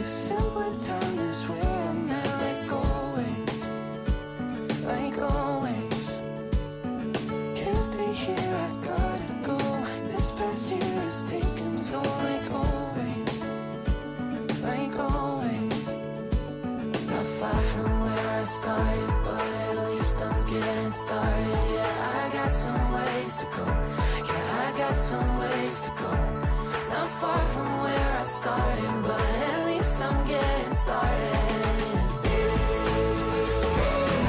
simpler time is where I'm at, like always. Can't stay here, I gotta go. This past year has taken toll, like always. Not far from where I started, but at least I'm getting started. Yeah, I got some ways to go. Yeah, I got some ways to go. Not far from where I started, but at least I'm getting started.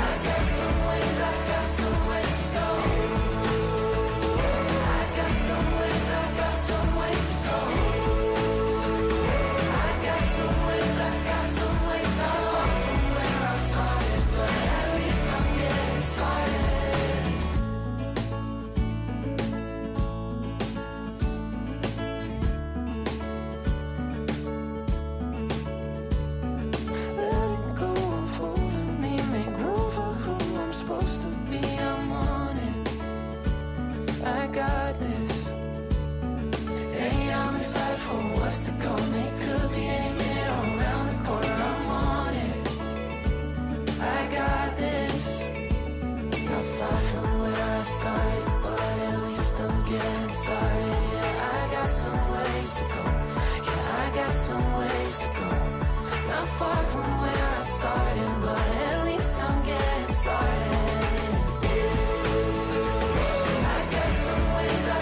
I got some ways to go. I got some ways to go. I got some ways, not far from where I started, but at least I'm getting started. To come, it could be any minute or around the corner. I'm on it. I got this. Not far from where I started, but at least I'm getting started. Yeah, I got some ways to go. Yeah, I got some ways to go. Not far from where I started, but at least I'm getting started. I got some ways to go.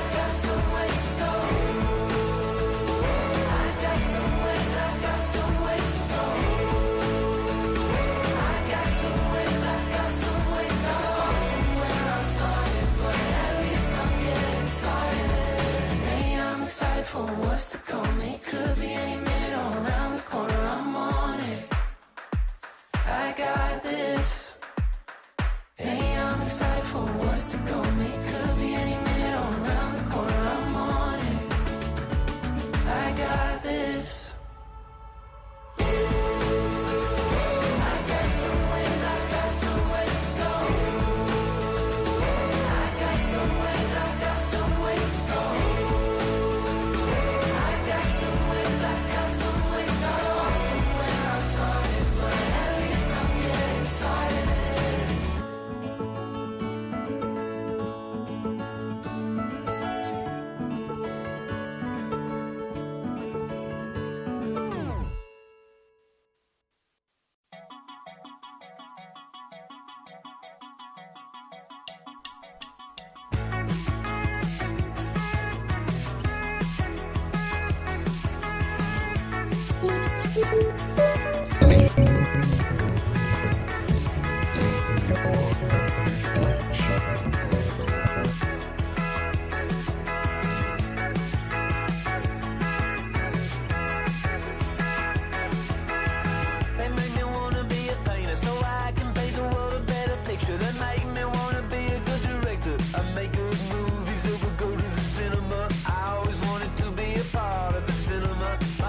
For what's to come, it could be any minute or around the corner. I'm on it. I got this. Hey, I'm excited for what's to come. It could be any minute or around the corner. I'm on it. I got this. I got some ways to go. I got some ways to go.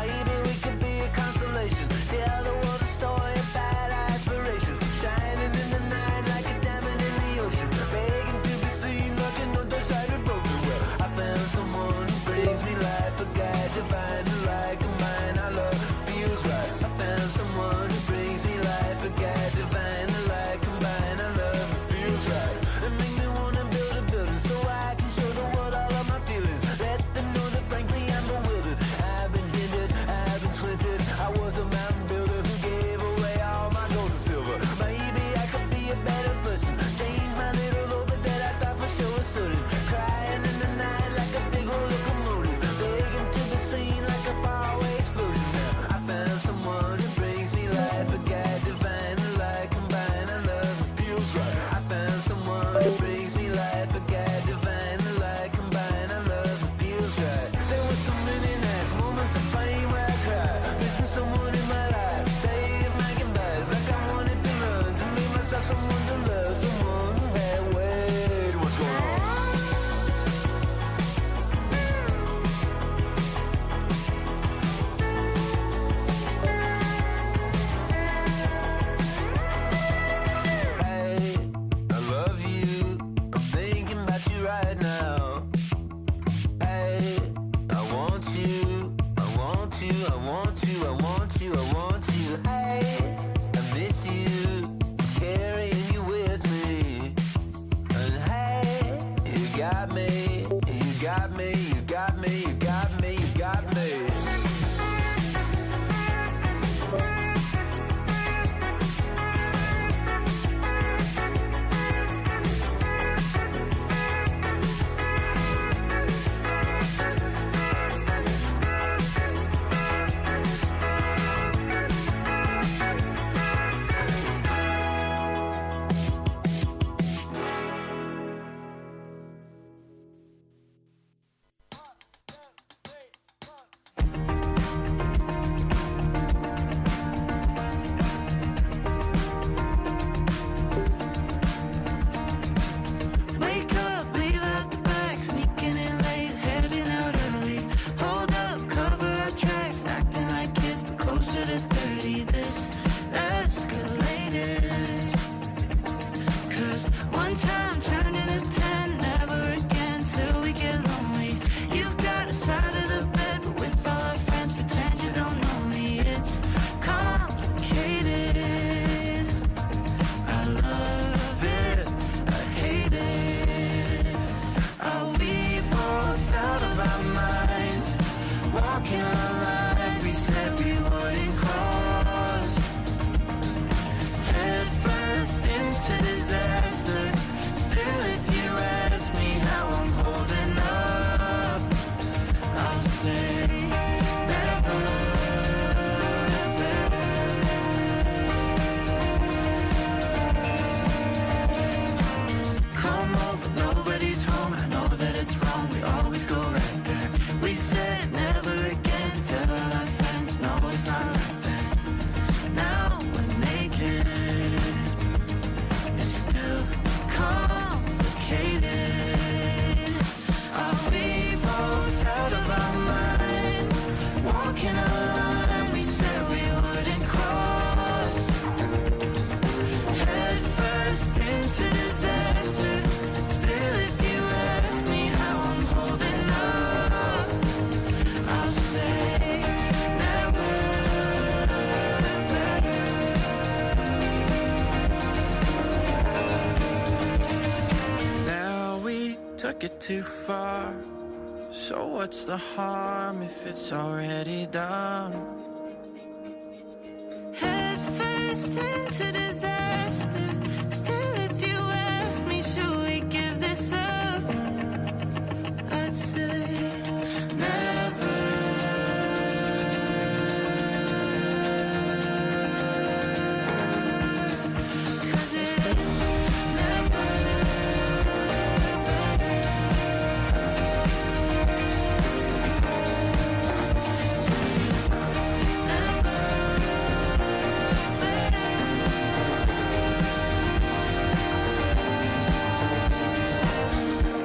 Maybe we could be a constellation. time turned into 10, never again till we get lonely. You've got a side of the bed, but with all our friends, pretend you don't know me. It's complicated. I love it, I hate it. Are we both out of our minds? Walking a line we said we wouldn't cross. Head first into disaster. Still, if you ask me how I'm holding up, I'll say never better. Come over, nobody's home. I know that it's wrong, we always go right there. We said never again, tell all our friends, no, it's not like that. Now we're naked, it's still complicated. Are we both out of our minds? Walking a line we said we wouldn't cross. Head first into disaster. Still, if you ask me how I'm holding up, I'll say never better. Now we took it too far. So what's the harm if it's already done? Head first into disaster. Still, if you ask me, should we give this up? I'd say never. 'Cause it's never better. It's never better.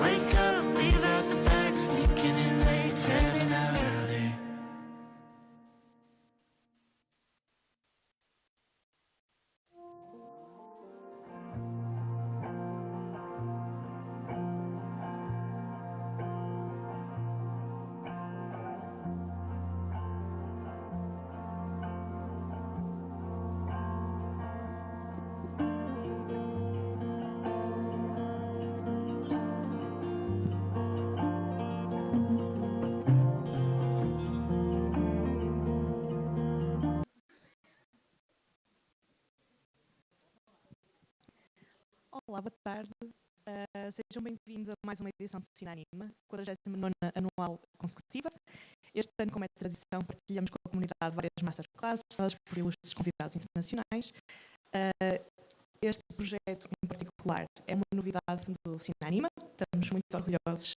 Wake up, leave out the back, sneaking in late, heading out early. Olá, boa tarde. Sejam bem-vindos a mais uma edição do CINANIMA, 49ª anual consecutiva. Este ano, como é tradição, partilhamos com a comunidade várias masterclasses, dadas por ilustres convidados internacionais. Este projeto em particular é uma novidade do CINANIMA. Estamos muito orgulhosos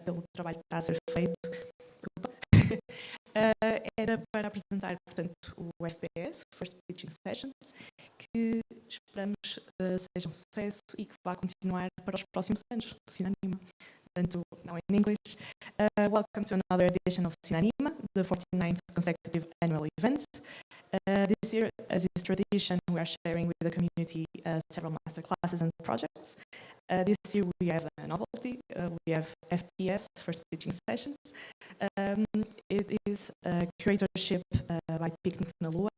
pelo trabalho que está a ser feito. Era para apresentar, portanto, o FPS, o First Pitching Sessions, que esperamos seja um sucesso e que vá continuar para os próximos anos do CINANIMA. Portanto, now in English, welcome to another edition of CINANIMA, the 49th consecutive annual event. This year, as is tradition, we are sharing with the community several masterclasses and projects. This year we have a novelty. We have FPS, First Pitching Sessions. It is a curatorship by Picnic na Lua.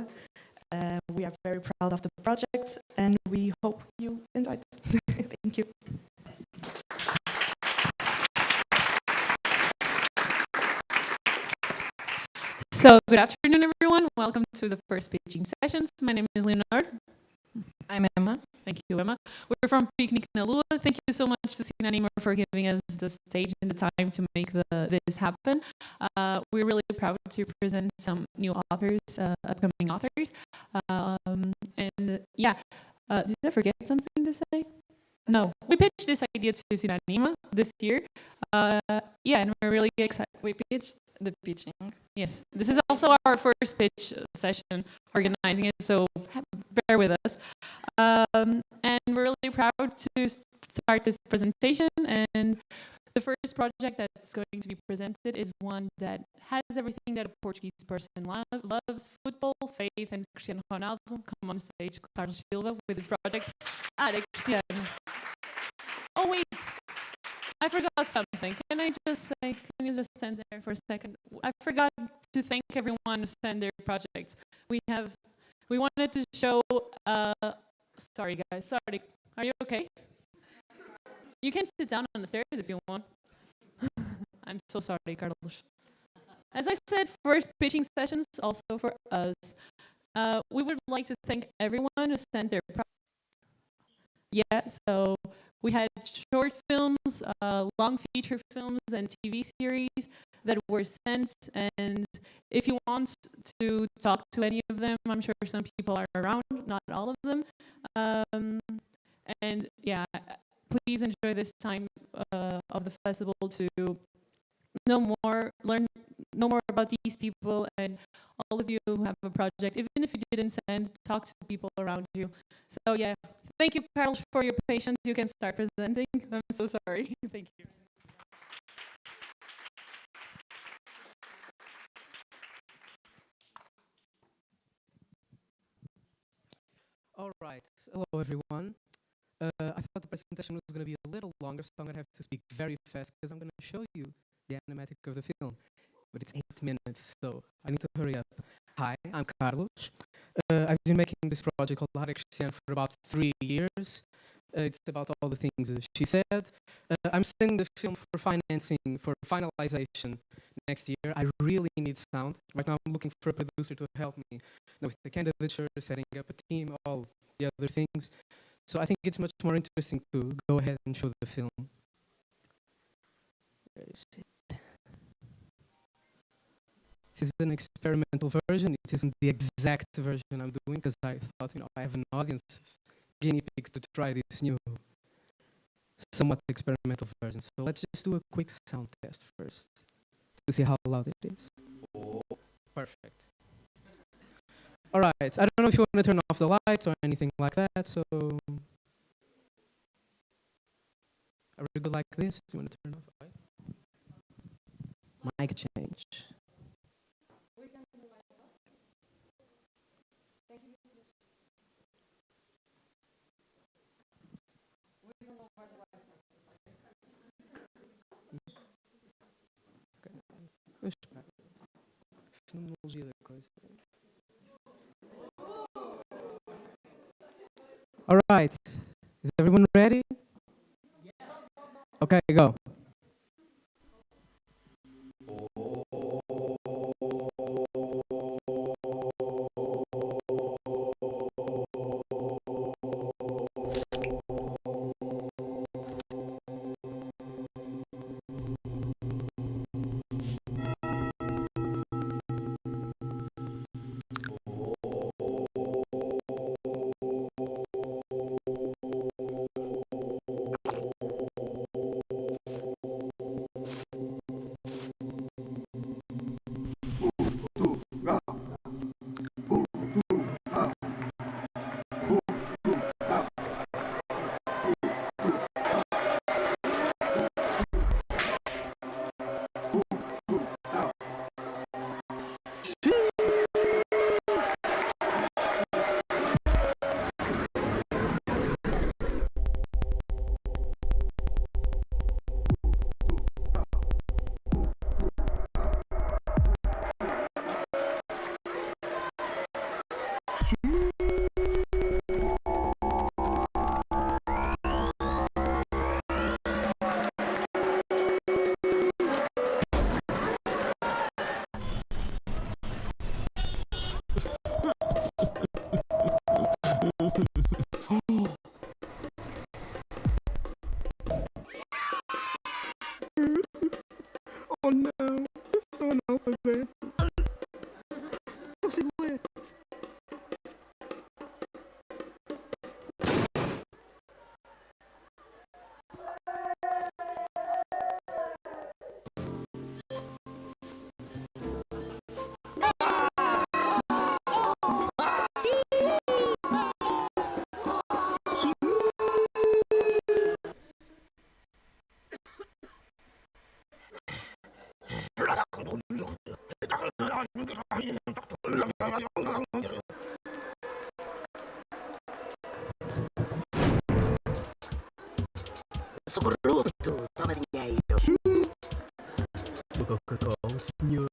We are very proud of the project and we hope you enjoy it. Thank you. So, good afternoon, everyone. Welcome to the First Pitching Sessions. My name is Leonard. I'm Emma. Thank you, Emma. We're from Picnic na Lua. Thank you so much to CINANIMA for giving us the stage and the time to make this happen. We're really proud to present some new authors, upcoming authors. Did I forget something to say? No, we pitched this idea to CINANIMA this year. And we're really excited. We pitched the pitching. Yes, this is also our first pitch session organizing it, so bear with us. And we're really proud to start this presentation. And the first project that's going to be presented is one that has everything that a Portuguese person loves: football, faith, and Cristiano Ronaldo. Come on stage, Carlos Silva, with his project. Cristiano. Oh wait, I forgot something. Can I just say? Can you just stand there for a second? I forgot to thank everyone who sent their projects. We wanted to show. Sorry guys. Sorry. Are you okay? You can sit down on the stairs if you want. I'm so sorry, Carlos. As I said, first pitching sessions also for us. We would like to thank everyone who sent their projects. Yeah, so we had short films, long feature films, and TV series that were sent. And if you want to talk to any of them, I'm sure some people are around, not all of them. And yeah, please enjoy this time of the festival to learn know more about these people, and all of you who have a project, even if you didn't send, talk to people around you. So yeah, thank you, Carlos, for your patience. You can start presenting. I'm so sorry. Thank you. All right. Hello, everyone. I thought the presentation was going to be a little longer, so I'm going to have to speak very fast because I'm going to show you the animatic of the film. But it's 8 minutes, so I need to hurry up. Hi, I'm Carlos. I've been making this project called Lara Cristiano for about 3 years. It's about all the things she said. I'm sending the film for financing, for finalization next year. I really need sound. Right now I'm looking for a producer to help me with the candidature, setting up a team, all the other things. So I think it's much more interesting to go ahead and show the film. Where is it? This is an experimental version. It isn't the exact version I'm doing because I thought, I have an audience of guinea pigs to try this new, somewhat experimental version. So let's just do a quick sound test first to see how loud it is. Oh, perfect. All right. I don't know if you want to turn off the lights or anything like that. So are we good like this? Do you want to turn off the light? Mic change. Fenomenologia da coisa. All right. Is everyone ready? Okay, go. sou corrupto. Toma dinheiro. Uma Coca-Cola, senhor.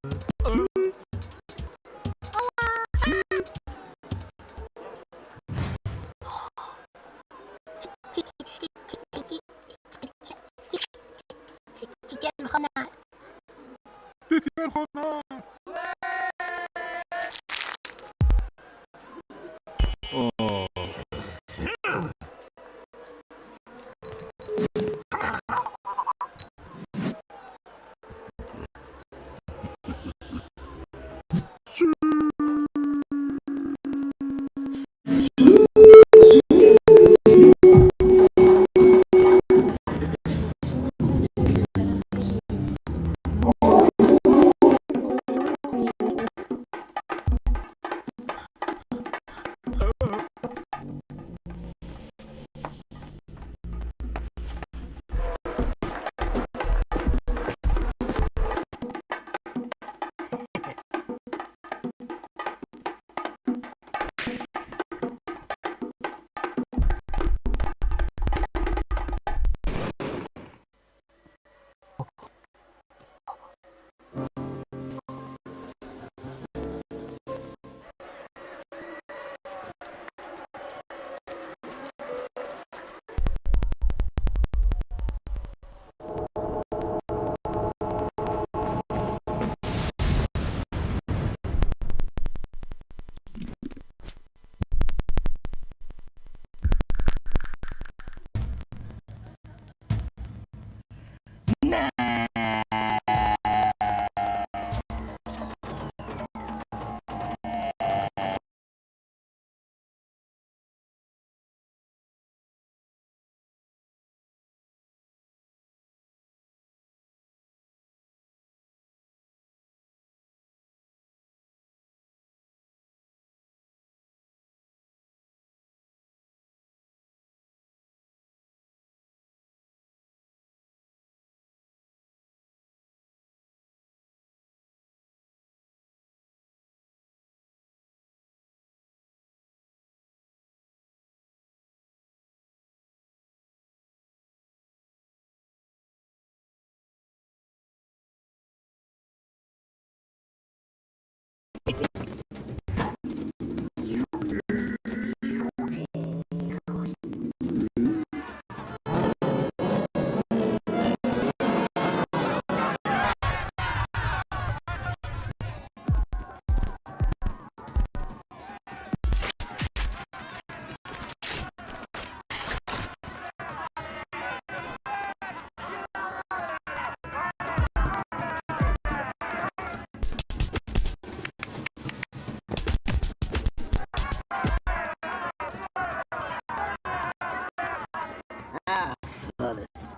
Foda-se.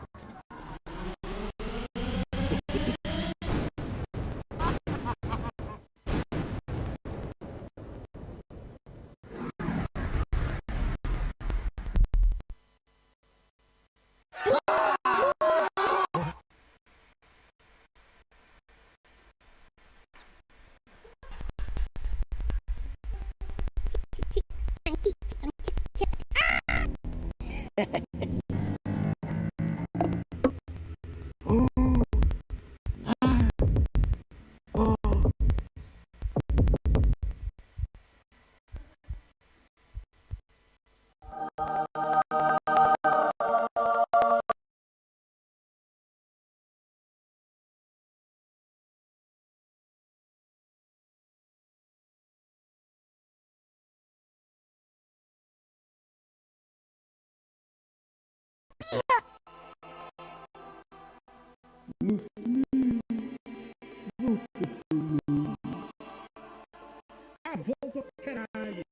Volta pro caralho.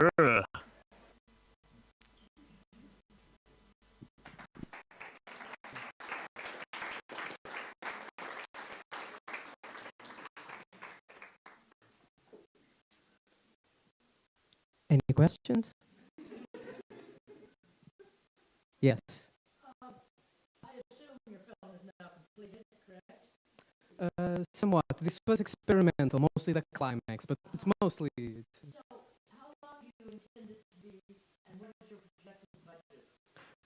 Any questions? Yes. Somewhat. This was experimental, mostly the climax, but it's mostly.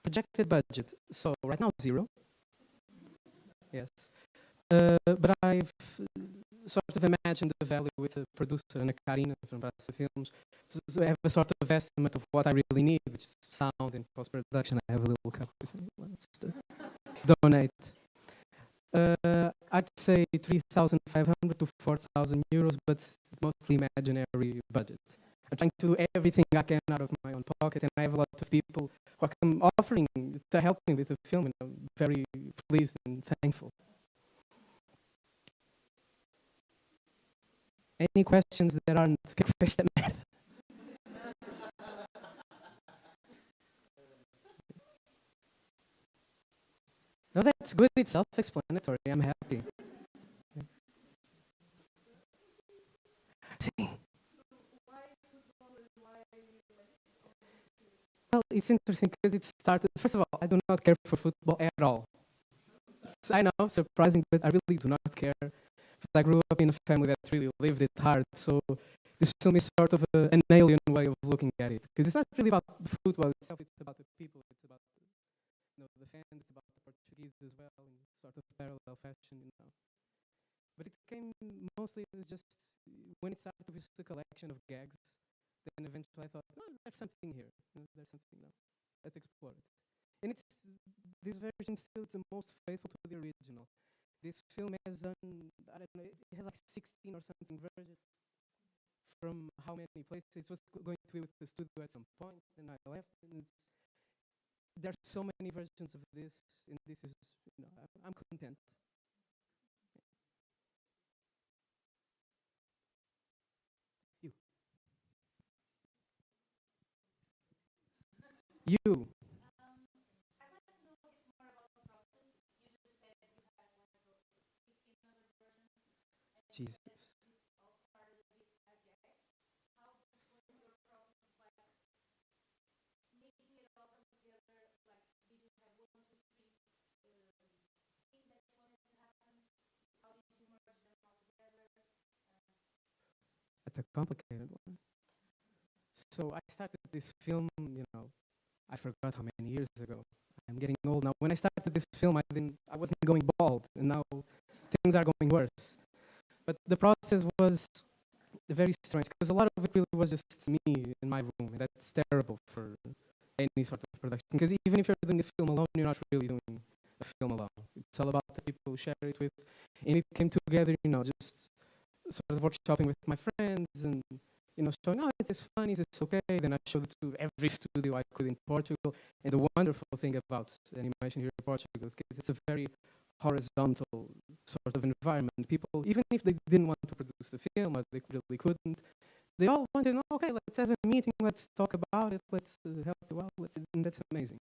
Projected budget. So right now 0. Yes. But I've sort of imagined the value with a producer and a Karina from Brasa Films. So I have a sort of estimate of what I really need, which is sound and post-production. I have a little cup if anyone wants to donate. I'd say 3,500 to 4,000 euros, but mostly imaginary budget. I'm trying to do everything I can out of my own pocket, and I have a lot of people who I'm offering to help me with the film, and I'm very pleased and thankful. Any questions that aren't esta merda? No, that's good. It's self-explanatory. I'm happy. See. Well, it's interesting because it started. First of all, I do not care for football at all. I know, surprising, but I really do not care. I grew up in a family that really lived it hard, so this film is sort of an alien way of looking at it. Because it's not really about the football itself; it's about the people. It's about the fans. It's about the Portuguese as well, in sort of parallel fashion. But it came mostly as just when it started with a collection of gags. Then eventually I thought, oh, there's something here. There's something now. Let's explore it. And this version still is the most faithful to the original. This film has done, I don't know, it has like 16 or something versions from how many places. It was going to be with the studio at some point, and I left. And there's so many versions of this, and this is, I'm content. You. Jesus. That's a complicated one. So I started this film, I forgot how many years ago. I'm getting old now. When I started this film, I wasn't going bald, and now things are going worse. But the process was very strange because a lot of it really was just me in my room, and that's terrible for any sort of production. Because even if you're doing a film alone, you're not really doing a film alone. It's all about the people who share it with, and it came together, just sort of workshopping with my friends and showing, oh, is this fun? Is this okay? Then I showed it to every studio I could in Portugal. And the wonderful thing about animation here in Portugal is it's a very horizontal sort of environment. People, even if they didn't want to produce the film or they really couldn't, they all wanted, okay, let's have a meeting, let's talk about it, let's help you out, and that's amazing.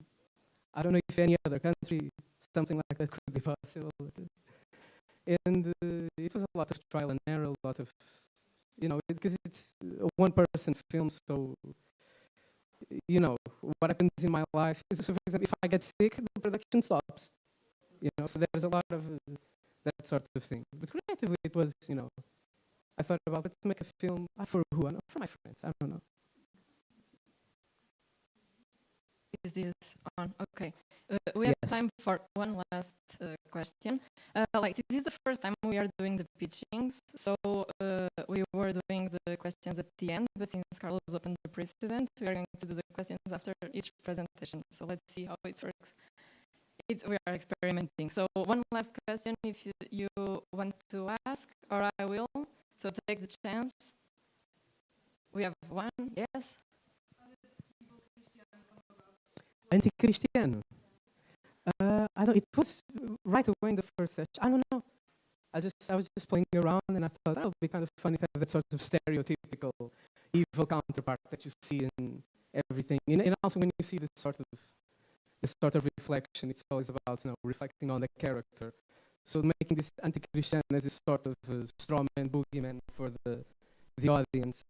I don't know if any other country, something like that could be possible. And it was a lot of trial and error, a lot of, because it's a one-person film, so, what happens in my life is, so for example, if I get sick, the production stops. So there's a lot of that sort of thing. But creatively, it was, I thought about, let's make a film for who? For my friends, I don't know. Is this on? Okay. We have time for one last question. This is the first time we are doing the pitchings, so we were doing the questions at the end, but since Carlos opened the precedent, we are going to do the questions after each presentation. So let's see how it works. We are experimenting. So one last question, if you want to ask, or I will. So take the chance. We have one, yes? Anti-Cristiano. I don't. It was right away in the first session. I don't know. I was just playing around, and I thought that would be kind of funny to have that sort of stereotypical evil counterpart that you see in everything. And also when you see this sort of reflection, it's always about reflecting on the character. So making this anti-Christian as this sort of strawman boogeyman for the audience,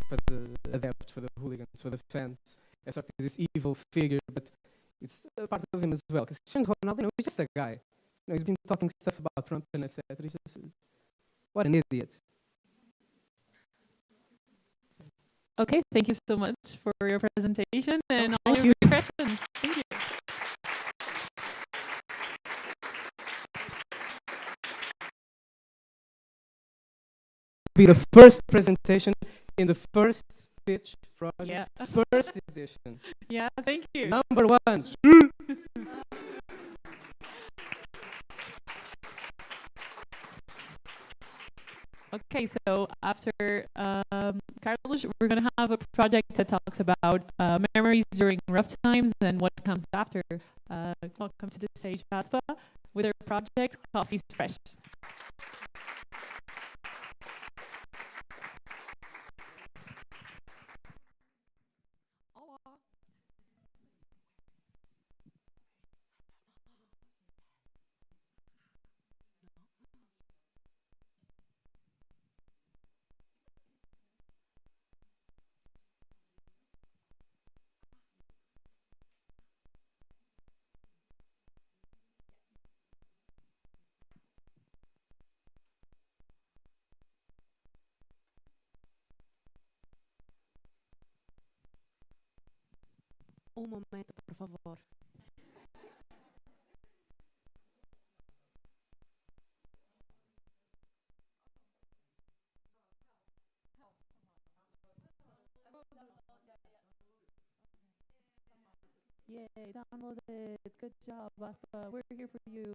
for the adepts, for the hooligans, for the fans, as sort of this evil figure, but it's a part of him as well. Because Cristiano Ronaldo, he's just a guy. He's been talking stuff about Trump and etc. He's just what an idiot. Okay, thank you so much for your presentation and all your questions. Thank you. Be the first presentation in the first pitch project, Yeah. first edition. Yeah, thank you. Number one. Okay, so after Carlos, we're going to have a project that talks about memories during rough times and what comes after. Welcome to the stage, Aspa, with our project, Coffee's Fresh. Un momento, por favor. Yay, download it. Good job, Aspa. We're here for you.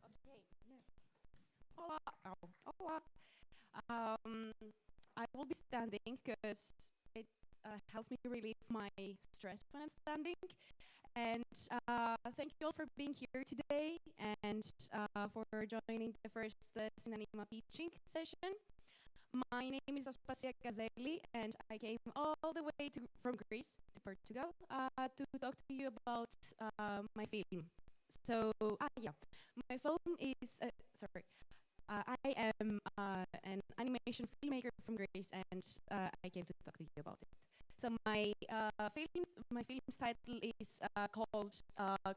Okay, yes. Hola. Oh, hola. I will be standing because it helps me relieve my stress when I'm standing. And thank you all for being here today and for joining the first CINANIMA teaching session. My name is Aspasia Gazeli, and I came all the way from Greece to Portugal to talk to you about my film. So, yeah, my film is, I am an animation filmmaker from Greece, and I came to talk to you about it. So my film's title is called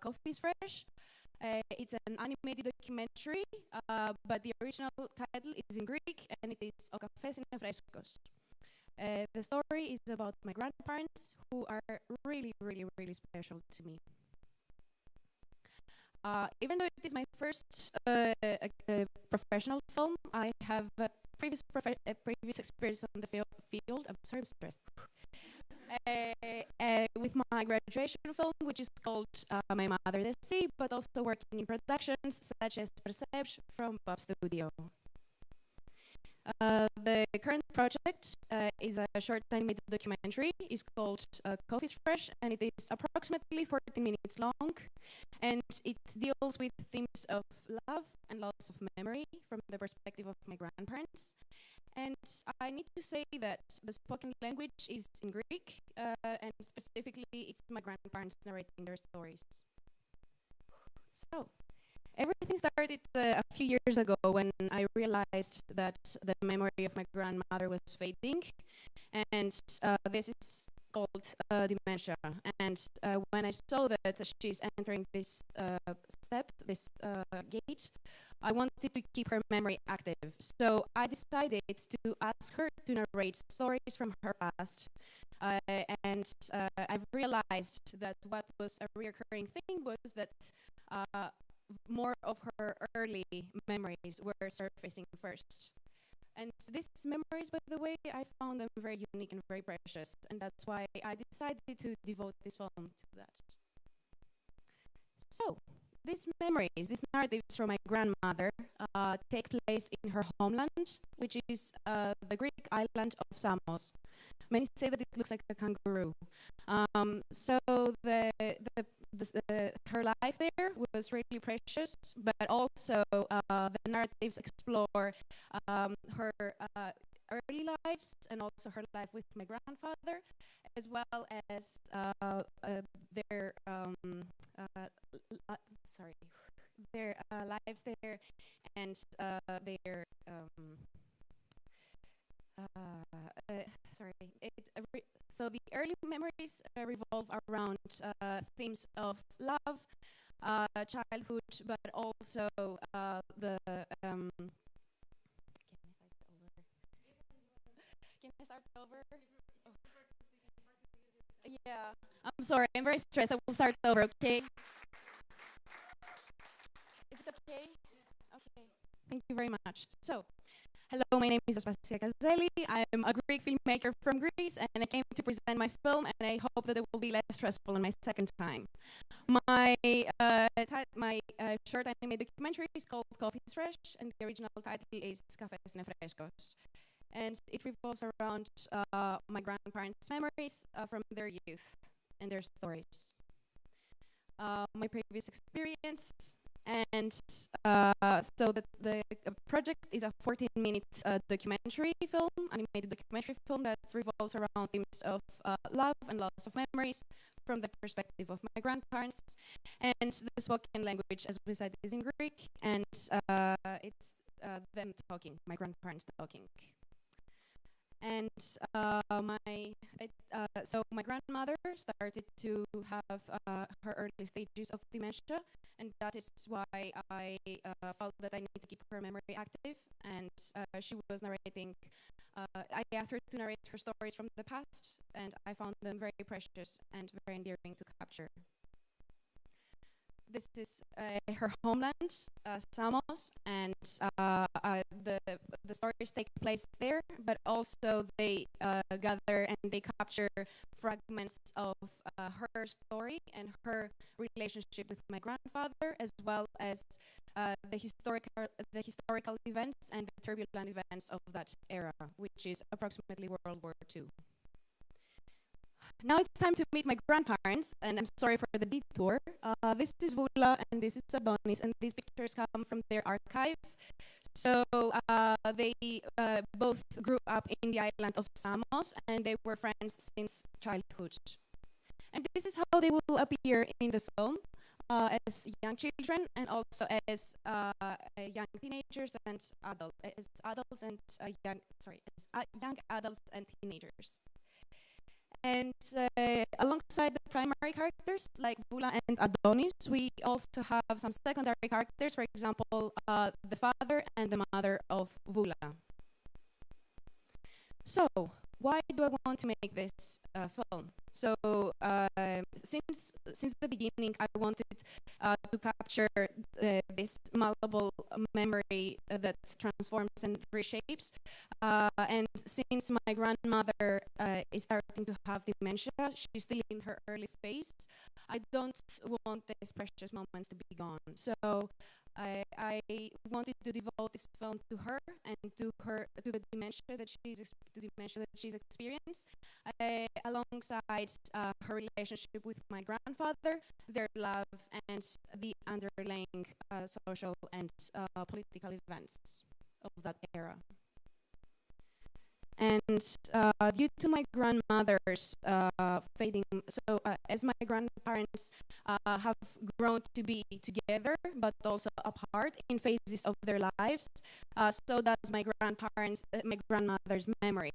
Coffee's Fresh. It's an animated documentary, but the original title is in Greek, and it is O Cafés είναι Frescos. The story is about my grandparents, who are really, really, really special to me. Even though it is my first professional film, I have previous experience on the field. I'm sorry, I'm stressed. With my graduation film, which is called My Mother the Sea, but also working in productions such as Perception from Pop Studio. The current project is a short animated documentary. It's called Coffee's Fresh, and it is approximately 14 minutes long, and it deals with themes of love and loss of memory from the perspective of my grandparents. And I need to say that the spoken language is in Greek, and specifically it's my grandparents narrating their stories. So, everything started a few years ago when I realized that the memory of my grandmother was fading, and this is called dementia. And when I saw that she's entering this gate, I wanted to keep her memory active. So I decided to ask her to narrate stories from her past. And I've realized that what was a recurring thing was that more of her early memories were surfacing first. And these memories, by the way, I found them very unique and very precious. And that's why I decided to devote this film to that. So, these memories, these narratives from my grandmother take place in her homeland, which is the Greek island of Samos. Many say that it looks like a kangaroo. So her life there was really precious, but also the narratives explore her early lives and also her life with my grandfather, as well as their sorry, their lives there and their sorry. So the early memories revolve around themes of love, childhood, but also the. Can I start over? Oh. Yeah, I'm sorry. I'm very stressed. I will start over. Okay. Is it okay? Okay. Thank you very much. So, hello, my name is Aspasia Kazeli. I'm a Greek filmmaker from Greece, and I came to present my film, and I hope that it will be less stressful on my second time. My short animated documentary is called Coffee's Fresh, and the original title is Cafés Nefrescos. And it revolves around my grandparents' memories from their youth and their stories. My previous experience, and so the project is a 14-minute documentary film, animated documentary film that revolves around themes of love and loss of memories from the perspective of my grandparents. And the spoken language, as we said, is in Greek, and it's them talking, my grandparents talking. And so my grandmother started to have her early stages of dementia, and that is why I felt that I need to keep her memory active. And she was narrating. I asked her to narrate her stories from the past, and I found them very precious and very endearing to capture. This is her homeland, Samos, and the stories take place there, but also they gather and they capture fragments of her story and her relationship with my grandfather, as well as the historical events and the turbulent events of that era, which is approximately World War II. Now it's time to meet my grandparents, and I'm sorry for the detour. This is Vula and this is Adonis, and these pictures come from their archive. So they both grew up in the island of Samos, and they were friends since childhood. And this is how they will appear in the film, as young children and also as young teenagers and adults and young adults and teenagers. And alongside the primary characters like Vula and Adonis, we also have some secondary characters, for example, the father and the mother of Vula. So, why do I want to make this film? So, since the beginning, I wanted to capture this malleable memory that transforms and reshapes. And since my grandmother is starting to have dementia, she's still in her early phase, I don't want these precious moments to be gone. So I wanted to devote this film to her and to the dementia that she's experienced, alongside her relationship with my grandfather, their love, and the underlying social and political events of that era. And due to my grandmother's fading, so as my grandparents have grown to be together but also apart in phases of their lives, so does my grandmother's memory.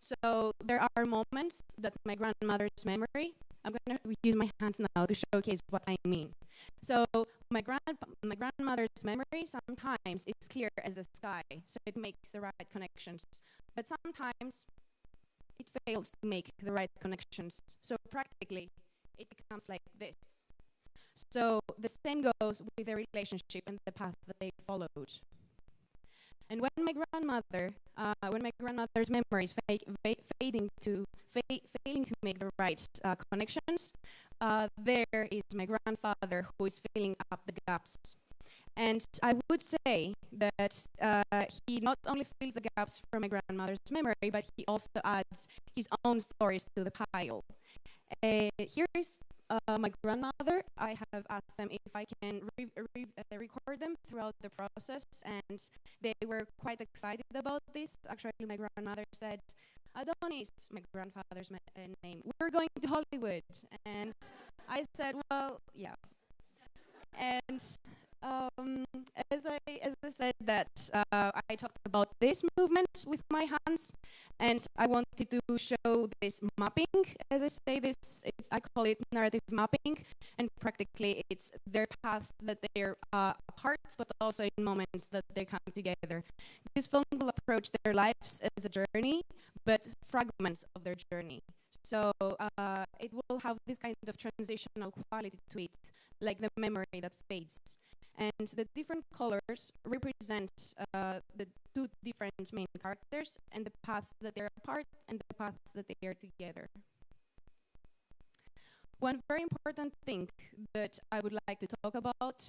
So there are moments that my grandmother's memory, I'm going to use my hands now to showcase what I mean. So my grandmother's memory sometimes is clear as the sky, so it makes the right connections. But sometimes it fails to make the right connections. So practically, it becomes like this. So the same goes with the relationship and the path that they followed. And when my grandmother's memory is failing to make the right connections, there is my grandfather who is filling up the gaps. And I would say that he not only fills the gaps from my grandmother's memory, but he also adds his own stories to the pile. Here is my grandmother. I have asked them if I can record them throughout the process, and they were quite excited about this. Actually, my grandmother said, Adonis, my grandfather's name, we're going to Hollywood. And I said, well, yeah. And as I said that I talked about this movement with my hands, and I wanted to show this mapping. As I say this, I call it narrative mapping, and practically it's their paths that they're apart, but also in moments that they come together. This film will approach their lives as a journey, but fragments of their journey. So it will have this kind of transitional quality to it, like the memory that fades. And the different colors represent the two different main characters and the paths that they're apart and the paths that they are together. One very important thing that I would like to talk about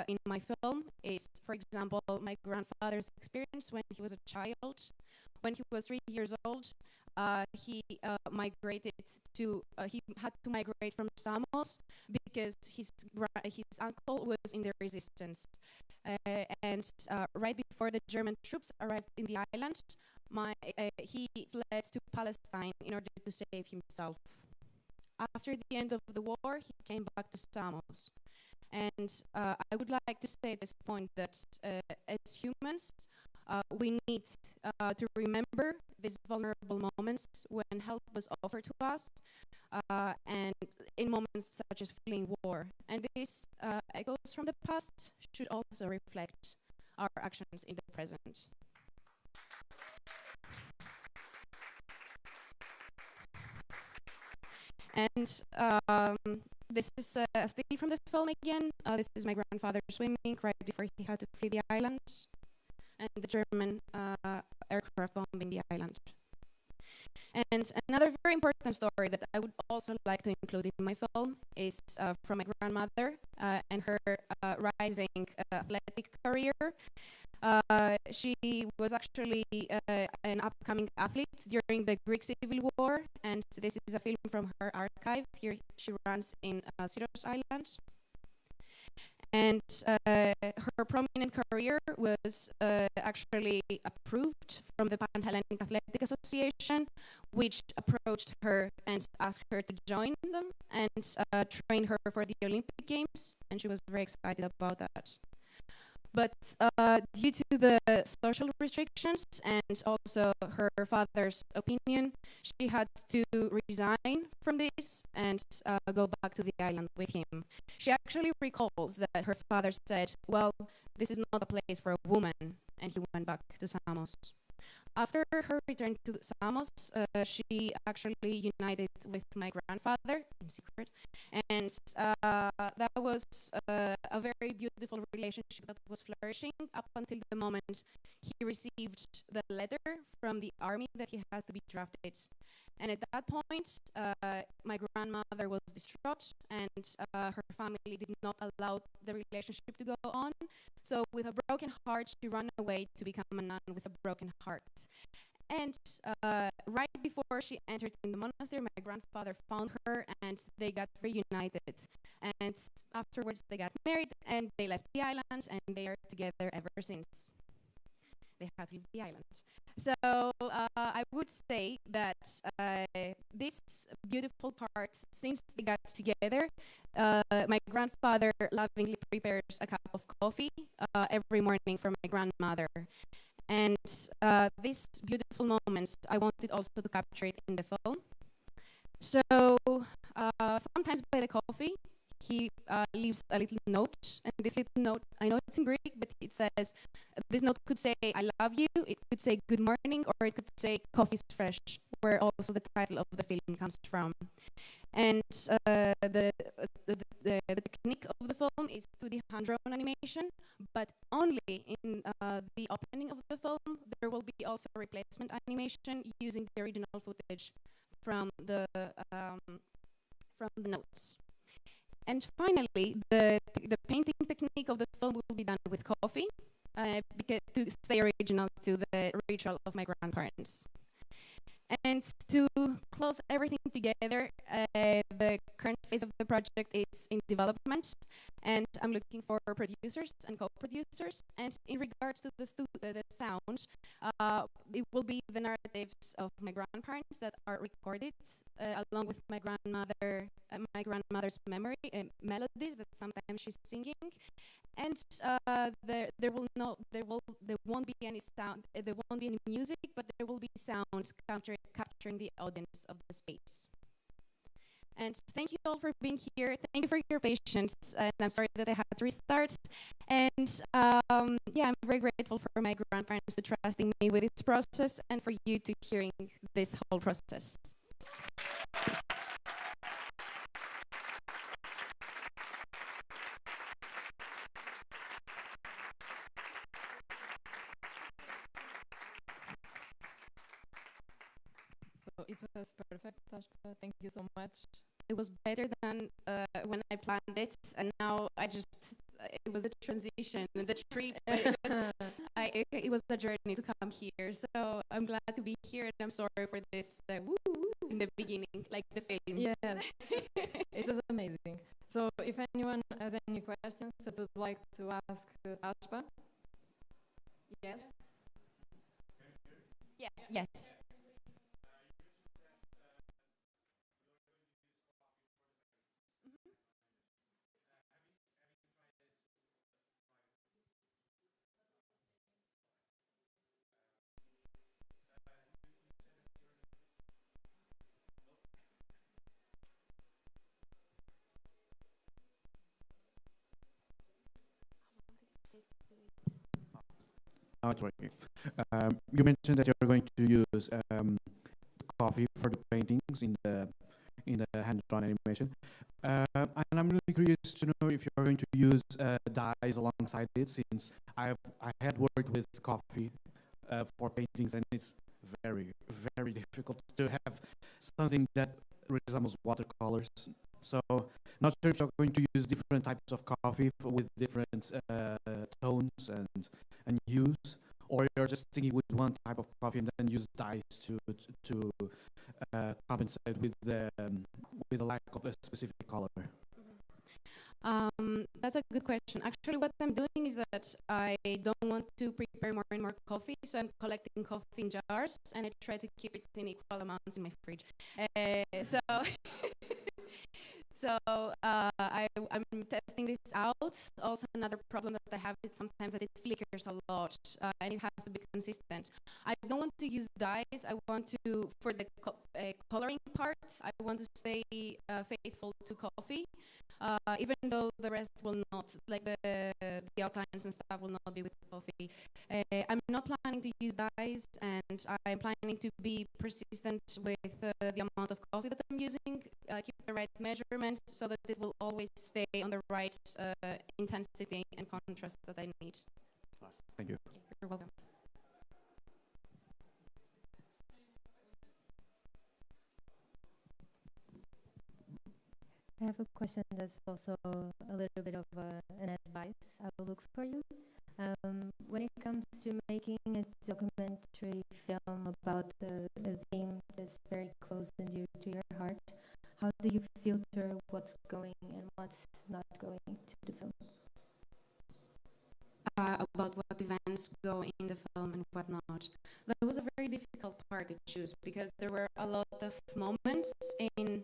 in my film is, for example, my grandfather's experience when he was a child. When he was 3 years old, he migrated to, he had to migrate from Samos because his uncle was in the resistance. And right before the German troops arrived in the island, he fled to Palestine in order to save himself. After the end of the war, he came back to Samos. And I would like to say at this point that as humans, we need to remember these vulnerable moments when help was offered to us, and in moments such as fleeing war. And this echoes from the past should also reflect our actions in the present. And this is a still from the film again. This is my grandfather swimming right before he had to flee the island, and the German aircraft bombing the island. And another very important story that I would also like to include in my film is from my grandmother and her rising athletic career. She was actually an upcoming athlete during the Greek Civil War, and this is a film from her archive. Here she runs in Syros Island. And her prominent career was actually approved from the Pan-Hellenic Athletic Association, which approached her and asked her to join them and train her for the Olympic Games, and she was very excited about that. But due to the social restrictions and also her father's opinion, she had to resign from this and go back to the island with him. She actually recalls that her father said, well, this is not a place for a woman, and he went back to Samos. After her return to Samos, she actually united with my grandfather in secret, and that was a very beautiful relationship that was flourishing up until the moment he received the letter from the army that he has to be drafted. And at that point, my grandmother was distraught, and her family did not allow the relationship to go on. So with a broken heart, she ran away to become a nun with a broken heart. And right before she entered in the monastery, my grandfather found her, and they got reunited. And afterwards, they got married, and they left the island, and they are together ever since. They had to leave the island. So I would say that this beautiful part, since they got together, my grandfather lovingly prepares a cup of coffee every morning for my grandmother. And these beautiful moments, I wanted also to capture it in the film. So sometimes by the coffee, he leaves a little note, and this little note, I know it's in Greek, but it says, this note could say, I love you, it could say good morning, or it could say coffee's fresh, where also the title of the film comes from. And the technique of the film is 2D hand-drawn animation, but only in the opening of the film, there will be also replacement animation using the original footage from the notes. And finally, the painting technique technique of the film will be done with coffee, because to stay original to the ritual of my grandparents. And to close everything together, the current phase of the project is in development, and I'm looking for producers and co-producers. And in regards to the sound, it will be the narratives of my grandparents that are recorded, along with my grandmother's memory melodies that sometimes she's singing. And there won't be any sound, there won't be any music, but there will be sounds capturing the audience of the space. And thank you all for being here. Thank you for your patience. And I'm sorry that I had to restart. And yeah, I'm very grateful for my grandparents to trusting me with this process and for you to hearing this whole process. So it was perfect, Ashpa. Thank you so much. It was better than when I planned it, and now it was a transition, the trip. It was a journey to come here, so I'm glad to be here, and I'm sorry for this woo in the beginning, like the film. Yes, it was amazing. So if anyone has any questions that would like to ask Ashpa? Yes? Yeah. Yes. Now it's working. You mentioned that you're going to use coffee for the paintings in the hand-drawn animation, and I'm really curious to know if you're going to use dyes alongside it, since I had worked with coffee for paintings, and it's very difficult to have something that resembles watercolors. So, not sure if you're going to use different types of coffee with different tones and hues, or you're just sticking with one type of coffee and then use dyes to compensate with the lack of a specific color. That's a good question. Actually, what I'm doing is that I don't want to prepare more and more coffee, so I'm collecting coffee in jars, and I try to keep it in equal amounts in my fridge. So I'm testing this out. Also, another problem that I have is sometimes that it flickers a lot, and it has to be consistent. I don't want to use dyes. I want to, for the coloring part, I want to stay faithful to coffee. Even though the rest will not, like the outlines and stuff will not be with coffee. I'm not planning to use dyes, and I'm planning to be persistent with the amount of coffee that I'm using, keep the right measurements so that it will always stay on the right intensity and contrast that I need. Thank you. You're welcome. I have a question that's also a little bit of an advice I will look for you. When it comes to making a documentary film about a theme that's very close and dear to your heart, how do you filter what's going and what's not going to the film? About what events go in the film and what not. That was a very difficult part to choose because there were a lot of moments in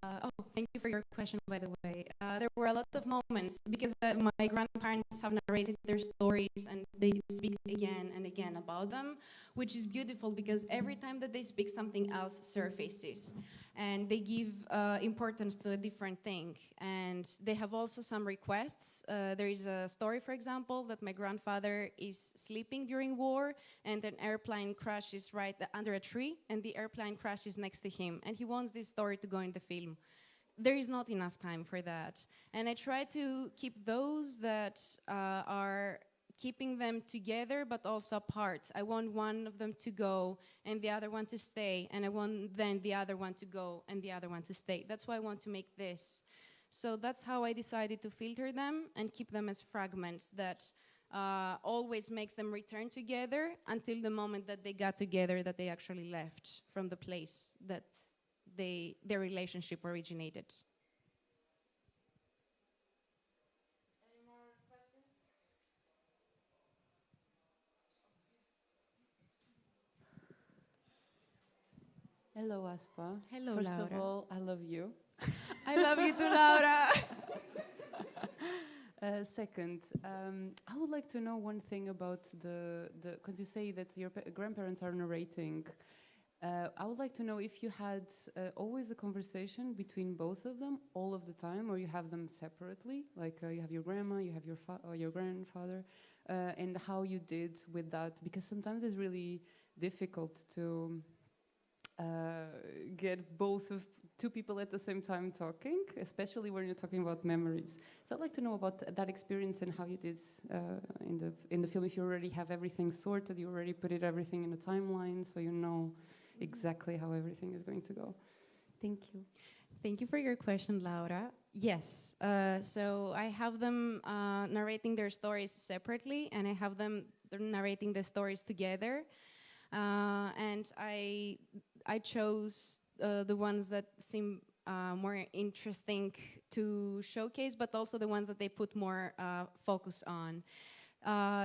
oh, thank you for your question, by the way. There were a lot of moments because my grandparents have narrated their stories and they speak again and again about them, which is beautiful because every time that they speak, something else surfaces. And they give importance to a different thing. And they have also some requests. There is a story, for example, that my grandfather is sleeping during war and an airplane crashes right under a tree and the airplane crashes next to him. And he wants this story to go in the film. There is not enough time for that. And I try to keep those that are keeping them together but also apart. I want one of them to go and the other one to stay, and I want then the other one to go and the other one to stay. That's why I want to make this. So that's how I decided to filter them and keep them as fragments that always makes them return together until the moment that they got together, that they actually left from the place that their relationship originated. Hello, Aspa. Hello, First Laura. of all, I love you. I love you too, Laura. Second, I would like to know one thing about because you say that your grandparents are narrating. I would like to know if you had always a conversation between both of them all of the time, or you have them separately, like you have your grandma, you have your grandfather, and how you did with that, because sometimes it's really difficult to get both of two people at the same time talking, especially when you're talking about memories. So I'd like to know about that experience and how you did in the film. If you already have everything sorted, you already put everything in a timeline, so you know exactly how everything is going to go. Thank you. Thank you for your question, Laura. Yes, so I have them narrating their stories separately, and I have them narrating the stories together. And I chose the ones that seem more interesting to showcase, but also the ones that they put more focus on.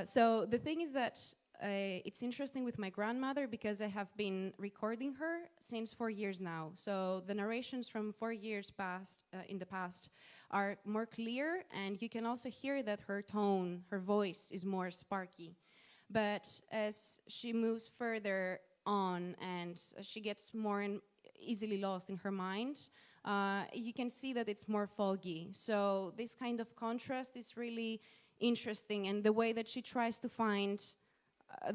So the thing is that it's interesting with my grandmother because I have been recording her since 4 years now. So the narrations from 4 years past in the past are more clear, and you can also hear that her tone, her voice is more sparky. But as she moves further on and she gets more easily lost in her mind, you can see that it's more foggy. So this kind of contrast is really interesting, and the way that she tries to find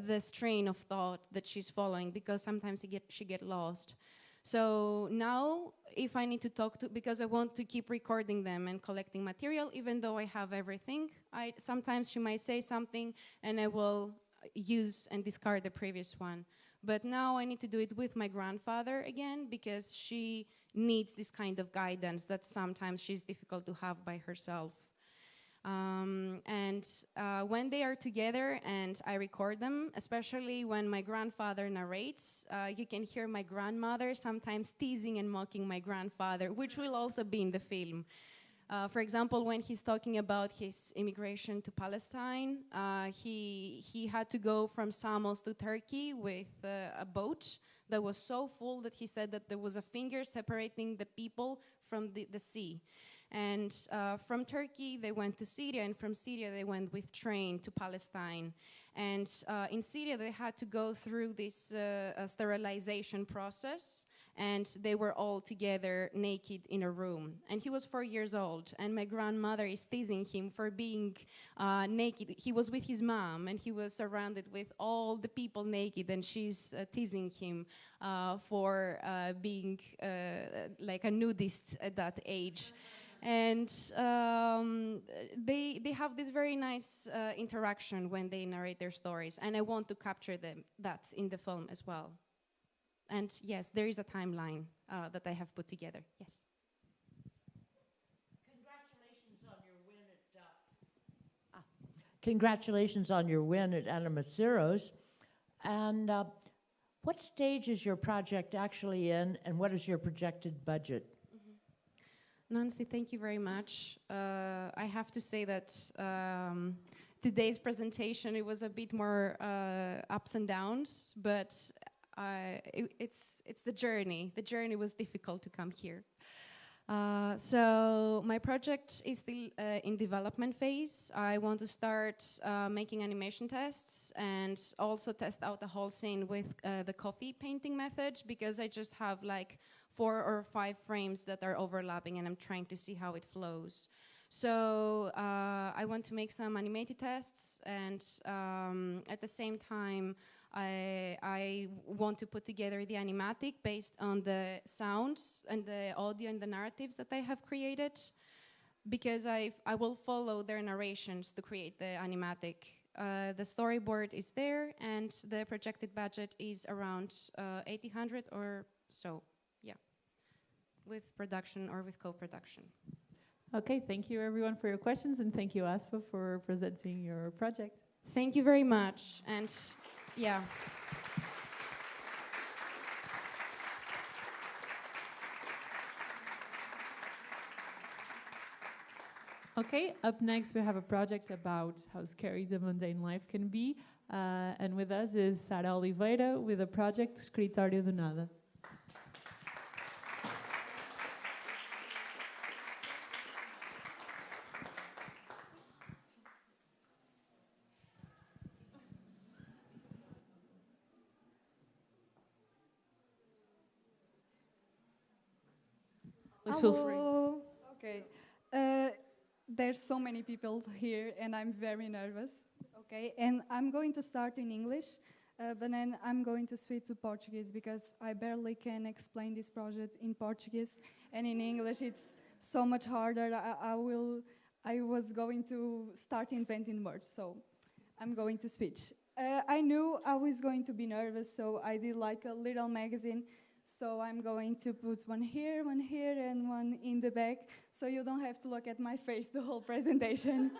the strain of thought that she's following, because sometimes she get lost. So now, if I need to talk to, because I want to keep recording them and collecting material, even though I have everything, sometimes she might say something and I will use and discard the previous one. But now I need to do it with my grandfather again, because she needs this kind of guidance that sometimes she's difficult to have by herself. And when they are together and I record them, especially when my grandfather narrates, you can hear my grandmother sometimes teasing and mocking my grandfather, which will also be in the film. For example, when he's talking about his immigration to Palestine, he had to go from Samos to Turkey with a boat that was so full that he said that there was a finger separating the people from the sea. And from Turkey, they went to Syria, and from Syria, they went with train to Palestine. And in Syria, they had to go through this sterilization process, and they were all together naked in a room. And he was 4 years old, and my grandmother is teasing him for being naked. He was with his mom, and he was surrounded with all the people naked, and she's teasing him for being like a nudist at that age. And they have this very nice interaction when they narrate their stories, and I want to capture that in the film as well. And yes, there is a timeline that I have put together. Yes. Congratulations on your win at Animaceros. And what stage is your project actually in, and what is your projected budget? Nancy, thank you very much. I have to say that today's presentation, it was a bit more ups and downs, but it's the journey. The journey was difficult to come here. So my project is still in development phase. I want to start making animation tests and also test out the whole scene with the coffee painting method, because I just have like 4 or 5 frames that are overlapping, and I'm trying to see how it flows. So I want to make some animated tests, and at the same time, I want to put together the animatic based on the sounds and the audio and the narratives that I have created, because I will follow their narrations to create the animatic. The storyboard is there, and the projected budget is around 800 or so. With production or with co-production. Okay, thank you everyone for your questions, and thank you, Asfa, for presenting your project. Thank you very much. And yeah. Okay, up next we have a project about how scary the mundane life can be. And with us is Sara Oliveira with a project Escritório do Nada. Please feel free. Hello. Okay. There's so many people here, and I'm very nervous. Okay, and I'm going to start in English, but then I'm going to switch to Portuguese because I barely can explain this project in Portuguese, and in English it's so much harder. I was going to start inventing words, so I'm going to switch. I knew I was going to be nervous, so I did like a little magazine. So I'm going to put one here, and one in the back, so you don't have to look at my face the whole presentation.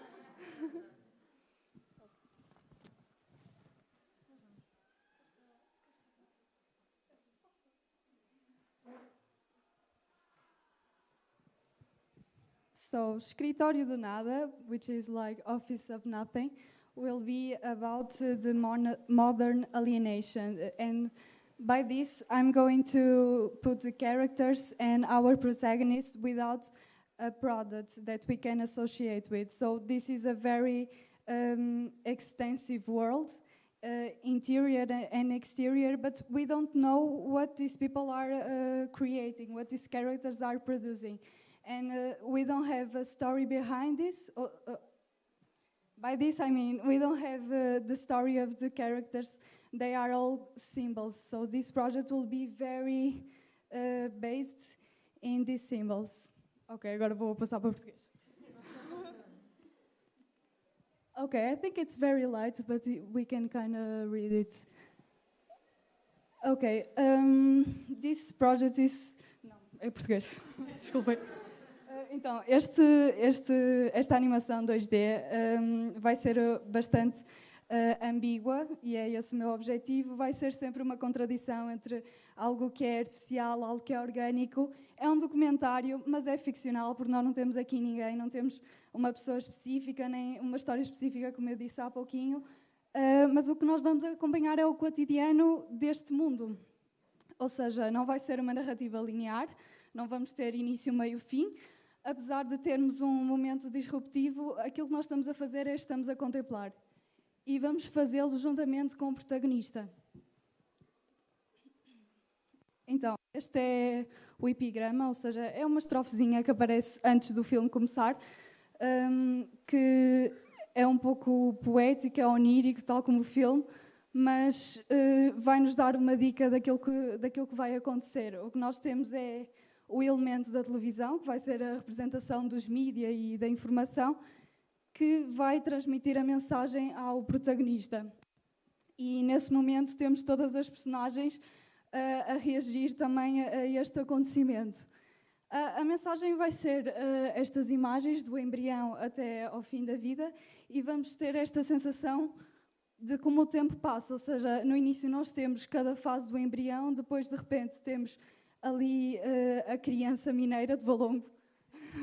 So, Escritório do Nada, which is like Office of Nothing, will be about the modern alienation. And by this, I'm going to put the characters and our protagonists without a product that we can associate with. So this is a very extensive world, interior and exterior, but we don't know what these people are creating, what these characters are producing. And we don't have a story behind this. By this, I mean, we don't have the story of the characters. They are all symbols. So this project will be very based in these symbols. Ok, agora vou passar para português. Okay, I think it's very light, but we can kind of read it. Okay, this project is... Não, é português. Desculpem. Então, esta animação 2D vai ser bastante ambígua, e é esse o meu objetivo. Vai ser sempre uma contradição entre algo que é artificial, algo que é orgânico. É um documentário, mas é ficcional, porque nós não temos aqui ninguém, não temos uma pessoa específica, nem uma história específica, como eu disse há pouquinho. Mas o que nós vamos acompanhar é o cotidiano deste mundo. Ou seja, não vai ser uma narrativa linear, não vamos ter início, meio, fim. Apesar de termos um momento disruptivo, aquilo que nós estamos a fazer é estamos a contemplar. E vamos fazê-lo juntamente com o protagonista. Então, este é o epigrama, ou seja, é uma estrofezinha que aparece antes do filme começar, que é um pouco poético, é onírico, tal como o filme, mas vai-nos dar uma dica daquilo que vai acontecer. O que nós temos é o elemento da televisão, que vai ser a representação dos mídia e da informação, que vai transmitir a mensagem ao protagonista. E nesse momento temos todas as personagens a reagir também a este acontecimento. A mensagem vai ser estas imagens do embrião até ao fim da vida, e vamos ter esta sensação de como o tempo passa, ou seja, no início nós temos cada fase do embrião, depois de repente temos ali a criança mineira de Valongo,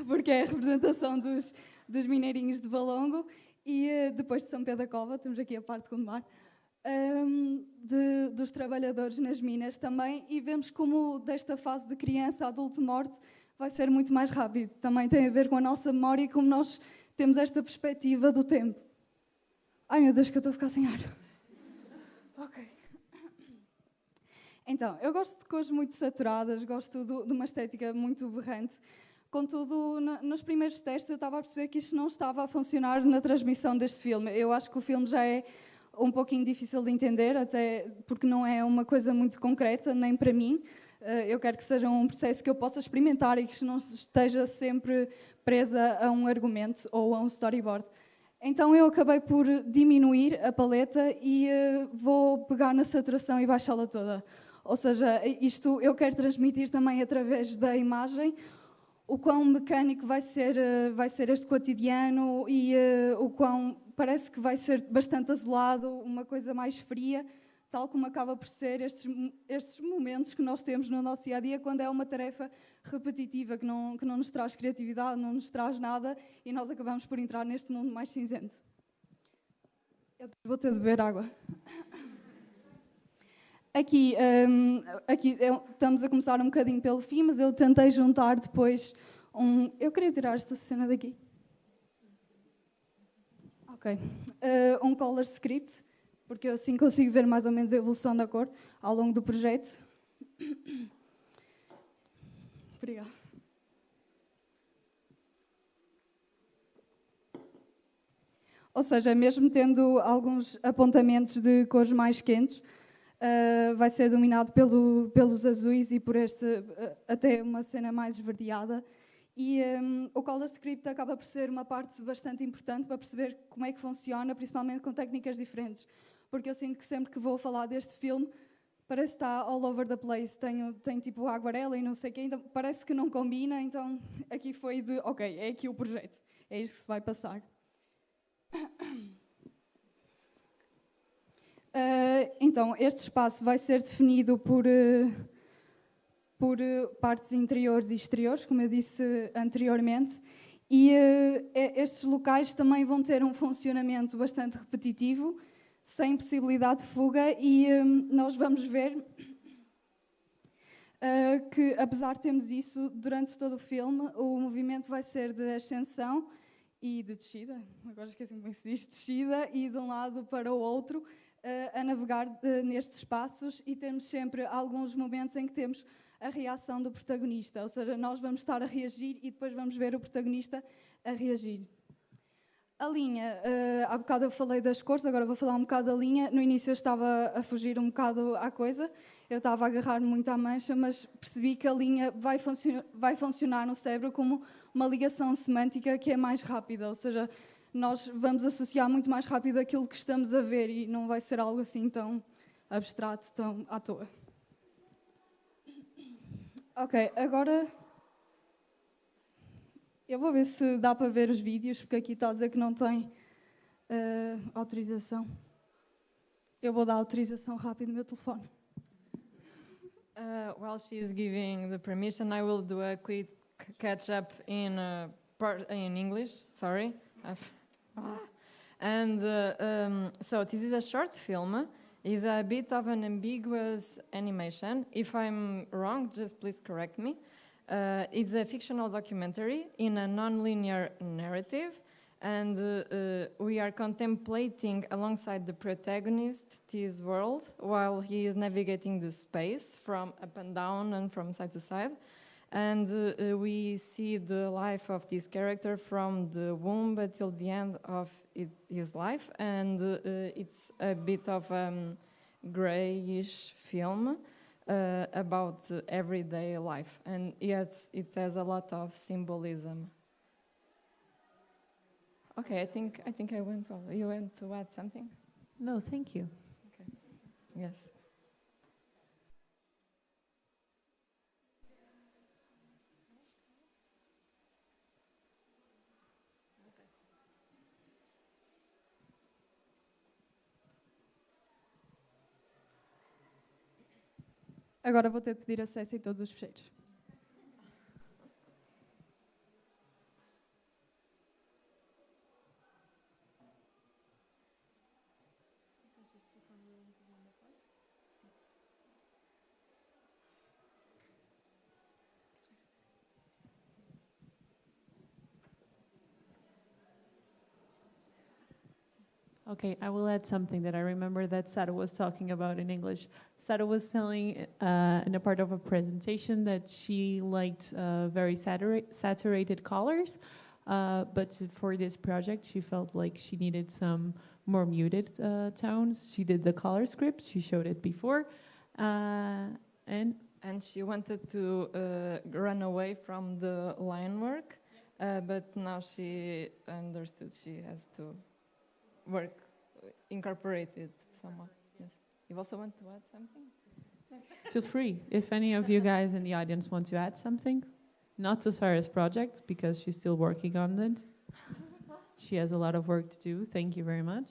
porque é a representação dos mineirinhos de Valongo, e depois de São Pedro da Cova, temos aqui a parte de Gondomar, dos trabalhadores nas minas também, e vemos como desta fase de criança, adulto, morte, vai ser muito mais rápido. Também tem a ver com a nossa memória e como nós temos esta perspectiva do tempo. Ai meu Deus, que eu estou a ficar sem ar. Ok. Então, eu gosto de cores muito saturadas, gosto de uma estética muito berrante. Contudo, nos primeiros testes eu estava a perceber que isto não estava a funcionar na transmissão deste filme. Eu acho que o filme já é um pouquinho difícil de entender, até porque não é uma coisa muito concreta, nem para mim. Eu quero que seja um processo que eu possa experimentar e que não esteja sempre presa a um argumento ou a um storyboard. Então eu acabei por diminuir a paleta e vou pegar na saturação e baixá-la toda. Ou seja, isto eu quero transmitir também através da imagem o quão mecânico vai ser este cotidiano e o quão parece que vai ser bastante azulado, uma coisa mais fria, tal como acaba por ser estes momentos que nós temos no nosso dia-a-dia, quando é uma tarefa repetitiva, que não nos traz criatividade, não nos traz nada, e nós acabamos por entrar neste mundo mais cinzento. Eu vou ter de beber água. Aqui estamos a começar um bocadinho pelo fim, mas eu tentei juntar depois eu queria tirar esta cena daqui. Ok. Um color script, porque eu assim consigo ver mais ou menos a evolução da cor ao longo do projeto. Obrigada. Ou seja, mesmo tendo alguns apontamentos de cores mais quentes, vai ser dominado pelos azuis e por até uma cena mais esverdeada. E o color script acaba por ser uma parte bastante importante para perceber como é que funciona, principalmente com técnicas diferentes. Porque eu sinto que sempre que vou falar deste filme, parece que está all over the place. Tem tipo aguarela e não sei o quê, então parece que não combina. Então aqui foi ok, é aqui o projeto, é isto que se vai passar. Então, este espaço vai ser definido por partes interiores e exteriores, como eu disse anteriormente, e estes locais também vão ter um funcionamento bastante repetitivo, sem possibilidade de fuga, e nós vamos ver que, apesar de termos isso, durante todo o filme, o movimento vai ser de ascensão e de descida, agora esqueci-me como é que se diz, descida, e de um lado para o outro, a navegar nestes espaços, e temos sempre alguns momentos em que temos a reação do protagonista, ou seja, nós vamos estar a reagir e depois vamos ver o protagonista a reagir. A linha, há bocado eu falei das cores, agora vou falar um bocado da linha. No início eu estava a fugir um bocado à coisa, eu estava a agarrar-me muito à mancha, mas percebi que a linha vai funcionar no cérebro como uma ligação semântica que é mais rápida, ou seja, nós vamos associar muito mais rápido aquilo que estamos a ver e não vai ser algo assim tão abstrato, tão à toa. Ok, agora eu vou ver se dá para ver os vídeos, porque aqui está a dizer que não tem autorização. Eu vou dar autorização rápido no meu telefone. While she's giving the permission, I will do a quick catch-up in English. Sorry. So this is a short film. It's a bit of an ambiguous animation. If I'm wrong, just please correct me. It's a fictional documentary in a non-linear narrative, and we are contemplating alongside the protagonist this world while he is navigating the space from up and down and from side to side. And we see the life of this character from the womb until the end of his life, and it's a bit of a grayish film about everyday life, and yet it has a lot of symbolism. Okay, I think I went well. You want to add something? No, thank you. Okay. Yes. Agora vou ter de pedir acesso a todos os fecheiros. Okay, I will add something that I remember that Sara was talking about in English. Sara was telling in a part of a presentation that she liked very saturated colors, but for this project she felt like she needed some more muted tones. She did the color script, she showed it before, and she wanted to run away from the line work, but now she understood she has to incorporate it somewhat. Yes. You also want to add something? Feel free. If any of you guys in the audience want to add something. not to Sarah's project because she's still working on it. She has a lot of work to do. Thank you very much.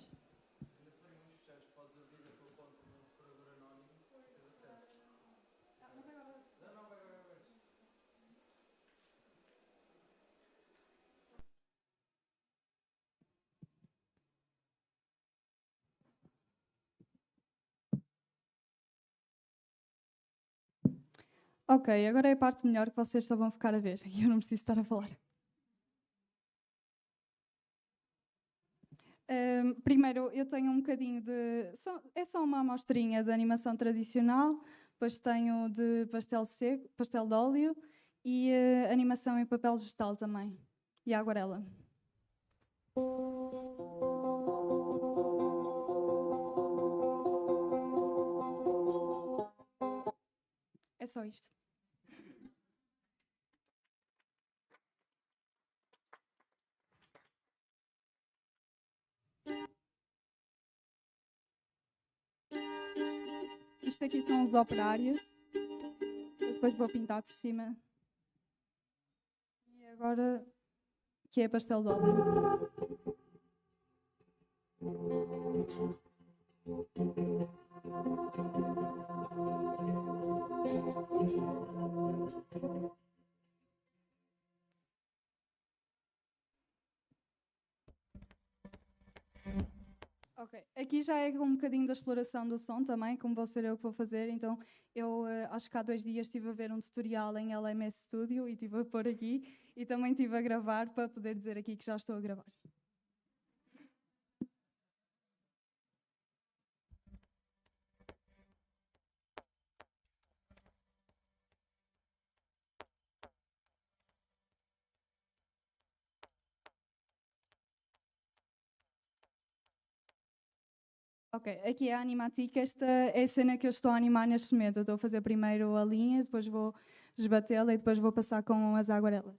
Ok, agora é a parte melhor que vocês só vão ficar a ver e eu não preciso estar a falar. Primeiro, eu tenho um bocadinho de... é só uma amostrinha de animação tradicional, depois tenho de pastel seco, pastel de óleo e animação em papel vegetal também, e aguarela. É só isto. Isto aqui são os operários. Eu depois vou pintar por cima. E agora, que é pastel de óleo. Ok, aqui já é um bocadinho da exploração do som também, como vou ser eu que vou fazer, então eu acho que há 2 dias estive a ver um tutorial em LMS Studio e estive a pôr aqui e também estive a gravar para poder dizer aqui que já estou a gravar. Ok, aqui é a animatica, esta é a cena que eu estou a animar neste momento. Eu estou a fazer primeiro a linha, depois vou esbatê-la e depois vou passar com as aguarelas.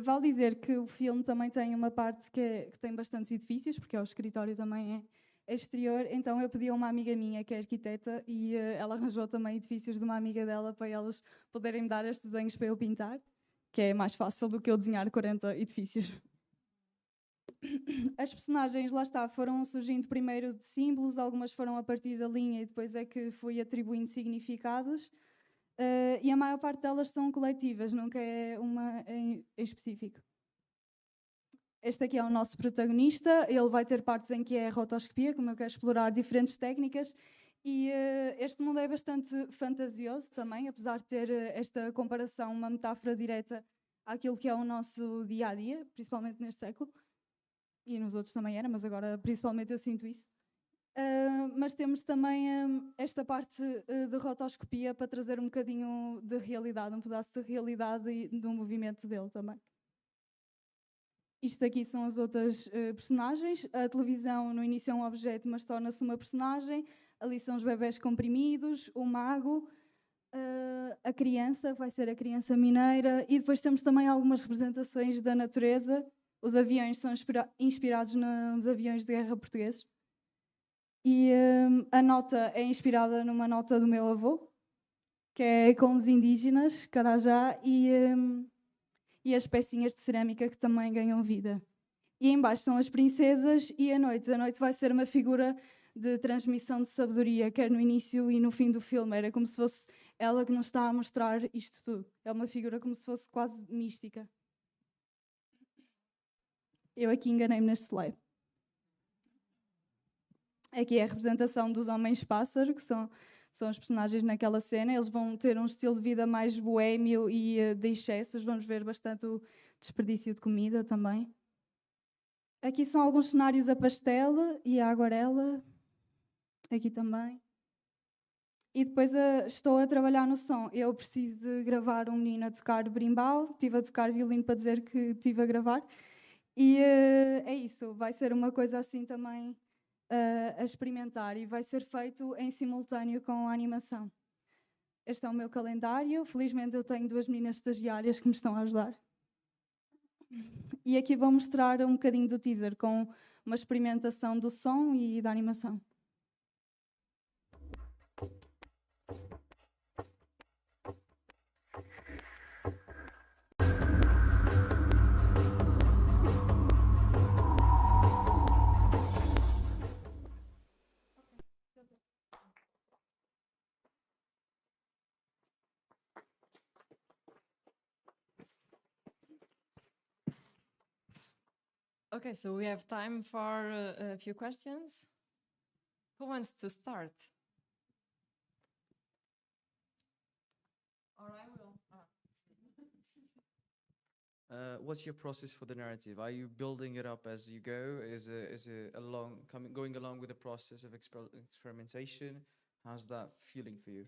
Vale dizer que o filme também tem uma parte que tem bastantes edifícios, porque o escritório também é exterior, então eu pedi a uma amiga minha que é arquiteta e ela arranjou também edifícios de uma amiga dela para elas poderem me dar estes desenhos para eu pintar, que é mais fácil do que eu desenhar 40 edifícios. As personagens, lá está, foram surgindo primeiro de símbolos, algumas foram a partir da linha e depois é que fui atribuindo significados. E a maior parte delas são coletivas, nunca é uma em específico. Este aqui é o nosso protagonista, ele vai ter partes em que é rotoscopia, como eu quero explorar diferentes técnicas, e este mundo é bastante fantasioso também, apesar de ter esta comparação, uma metáfora direta àquilo que é o nosso dia-a-dia, principalmente neste século. E nos outros também era, mas agora principalmente eu sinto isso. Mas temos também esta parte de rotoscopia para trazer um bocadinho de realidade, um pedaço de realidade e do movimento dele também. Isto aqui são as outras personagens. A televisão no início é um objeto, mas torna-se uma personagem. Ali são os bebés comprimidos, o mago, a criança, vai ser a criança mineira. E depois temos também algumas representações da natureza. Os aviões são inspirados nos aviões de guerra portugueses. E a nota é inspirada numa nota do meu avô, que é com os indígenas, Carajá, e as pecinhas de cerâmica que também ganham vida. E embaixo são as princesas e a noite. A noite vai ser uma figura de transmissão de sabedoria, quer no início e no fim do filme. Era como se fosse ela que nos está a mostrar isto tudo. É uma figura como se fosse quase mística. Eu aqui enganei-me neste slide. Aqui é a representação dos homens-pássaro, que são os personagens naquela cena. Eles vão ter um estilo de vida mais boémio e de excessos. Vamos ver bastante o desperdício de comida também. Aqui são alguns cenários a pastel e a aguarela. Aqui também. E depois estou a trabalhar no som. Eu preciso de gravar um menino a tocar berimbau. Estive a tocar violino para dizer que estive a gravar. E é isso, vai ser uma coisa assim também a experimentar e vai ser feito em simultâneo com a animação. Este é o meu calendário, felizmente eu tenho 2 meninas estagiárias que me estão a ajudar. E aqui vou mostrar um bocadinho do teaser com uma experimentação do som e da animação. Okay, so we have time for a few questions. Who wants to start? Or I will. What's your process for the narrative? Are you building it up as you go? Is it going along with the process of experimentation? How's that feeling for you?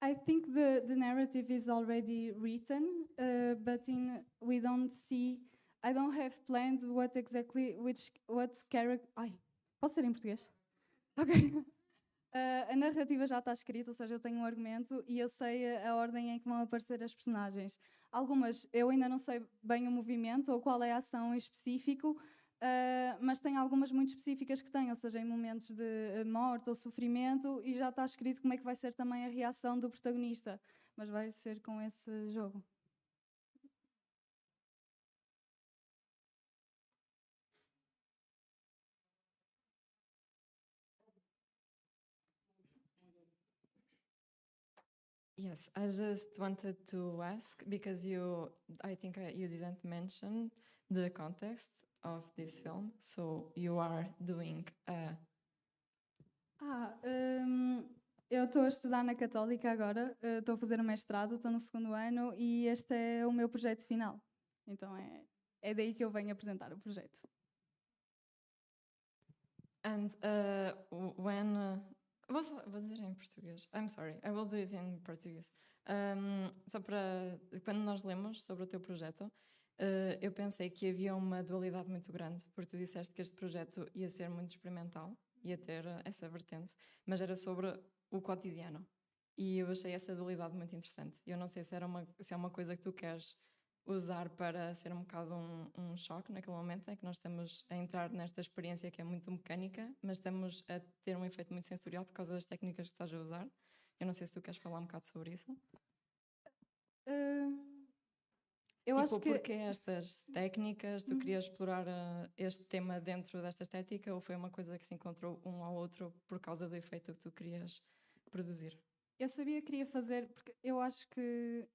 I think the narrative is already written, but we don't see. I don't have planned what exactly what character. Ai, posso ser em português? Ok. A narrativa já está escrita, ou seja, eu tenho um argumento e eu sei a ordem em que vão aparecer as personagens. Algumas eu ainda não sei bem o movimento ou qual é a ação em específico, mas tem algumas muito específicas que têm, ou seja, em momentos de morte ou sofrimento, e já está escrito como é que vai ser também a reação do protagonista, mas vai ser com esse jogo. Yes, I just wanted to ask because I think you didn't mention the context of this film. So you are doing a... Eu estou a estudar na Católica agora, estou a fazer o mestrado, estou no 2º ano e este é o meu projeto final. Então é daí que eu venho apresentar o projeto. And when... Vou dizer em português. I'm sorry, I will do it in português. Só para... Quando nós lemos sobre o teu projeto, eu pensei que havia uma dualidade muito grande, porque tu disseste que este projeto ia ser muito experimental, ia ter essa vertente, mas era sobre o cotidiano. E eu achei essa dualidade muito interessante. Eu não sei se é uma coisa que tu queres usar para ser um bocado um choque naquele momento em que nós estamos a entrar nesta experiência que é muito mecânica, mas estamos a ter um efeito muito sensorial por causa das técnicas que estás a usar. Eu não sei se tu queres falar um bocado sobre isso. Eu acho que... Porque estas técnicas, tu querias explorar este tema dentro desta estética ou foi uma coisa que se encontrou um ao outro por causa do efeito que tu querias produzir? Eu sabia que queria fazer, porque eu acho que,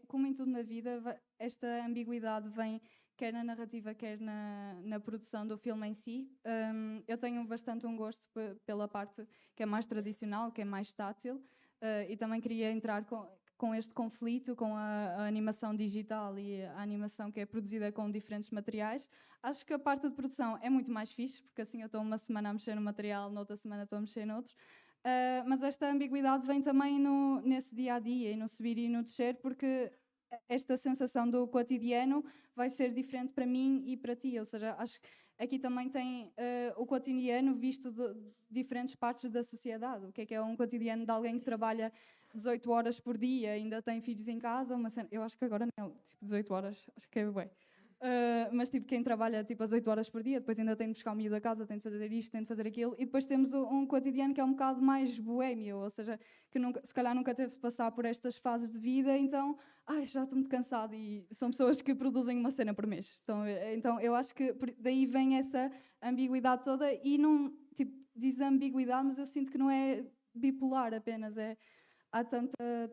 como em tudo na vida, esta ambiguidade vem quer na narrativa, quer na produção do filme em si. Eu tenho bastante um gosto pela parte que é mais tradicional, que é mais tátil, e também queria entrar com este conflito, com a animação digital e a animação que é produzida com diferentes materiais. Acho que a parte de produção é muito mais fixe, porque assim eu estou uma semana a mexer no material, noutra semana estou a mexer noutro. Mas esta ambiguidade vem também nesse dia-a-dia e no subir e no descer, porque esta sensação do cotidiano vai ser diferente para mim e para ti. Ou seja, acho que aqui também tem o cotidiano visto de diferentes partes da sociedade. O que é um cotidiano de alguém que trabalha 18 horas por dia, ainda tem filhos em casa? Eu acho que agora não, tipo 18 horas, acho que é bem. Mas tipo, quem trabalha tipo as 8 horas por dia, depois ainda tem de buscar o miúdo da casa, tem de fazer isto, tem de fazer aquilo, e depois temos um cotidiano que é um bocado mais boémio, ou seja, que se calhar nunca teve de passar por estas fases de vida, então já estou muito cansado, e são pessoas que produzem uma cena por mês. Então eu acho que daí vem essa ambiguidade toda, e não, tipo, diz ambiguidade, mas eu sinto que não é bipolar apenas, há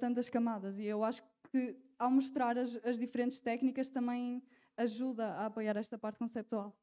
tantas camadas, e eu acho que ao mostrar as diferentes técnicas também ajuda a apoiar esta parte conceptual.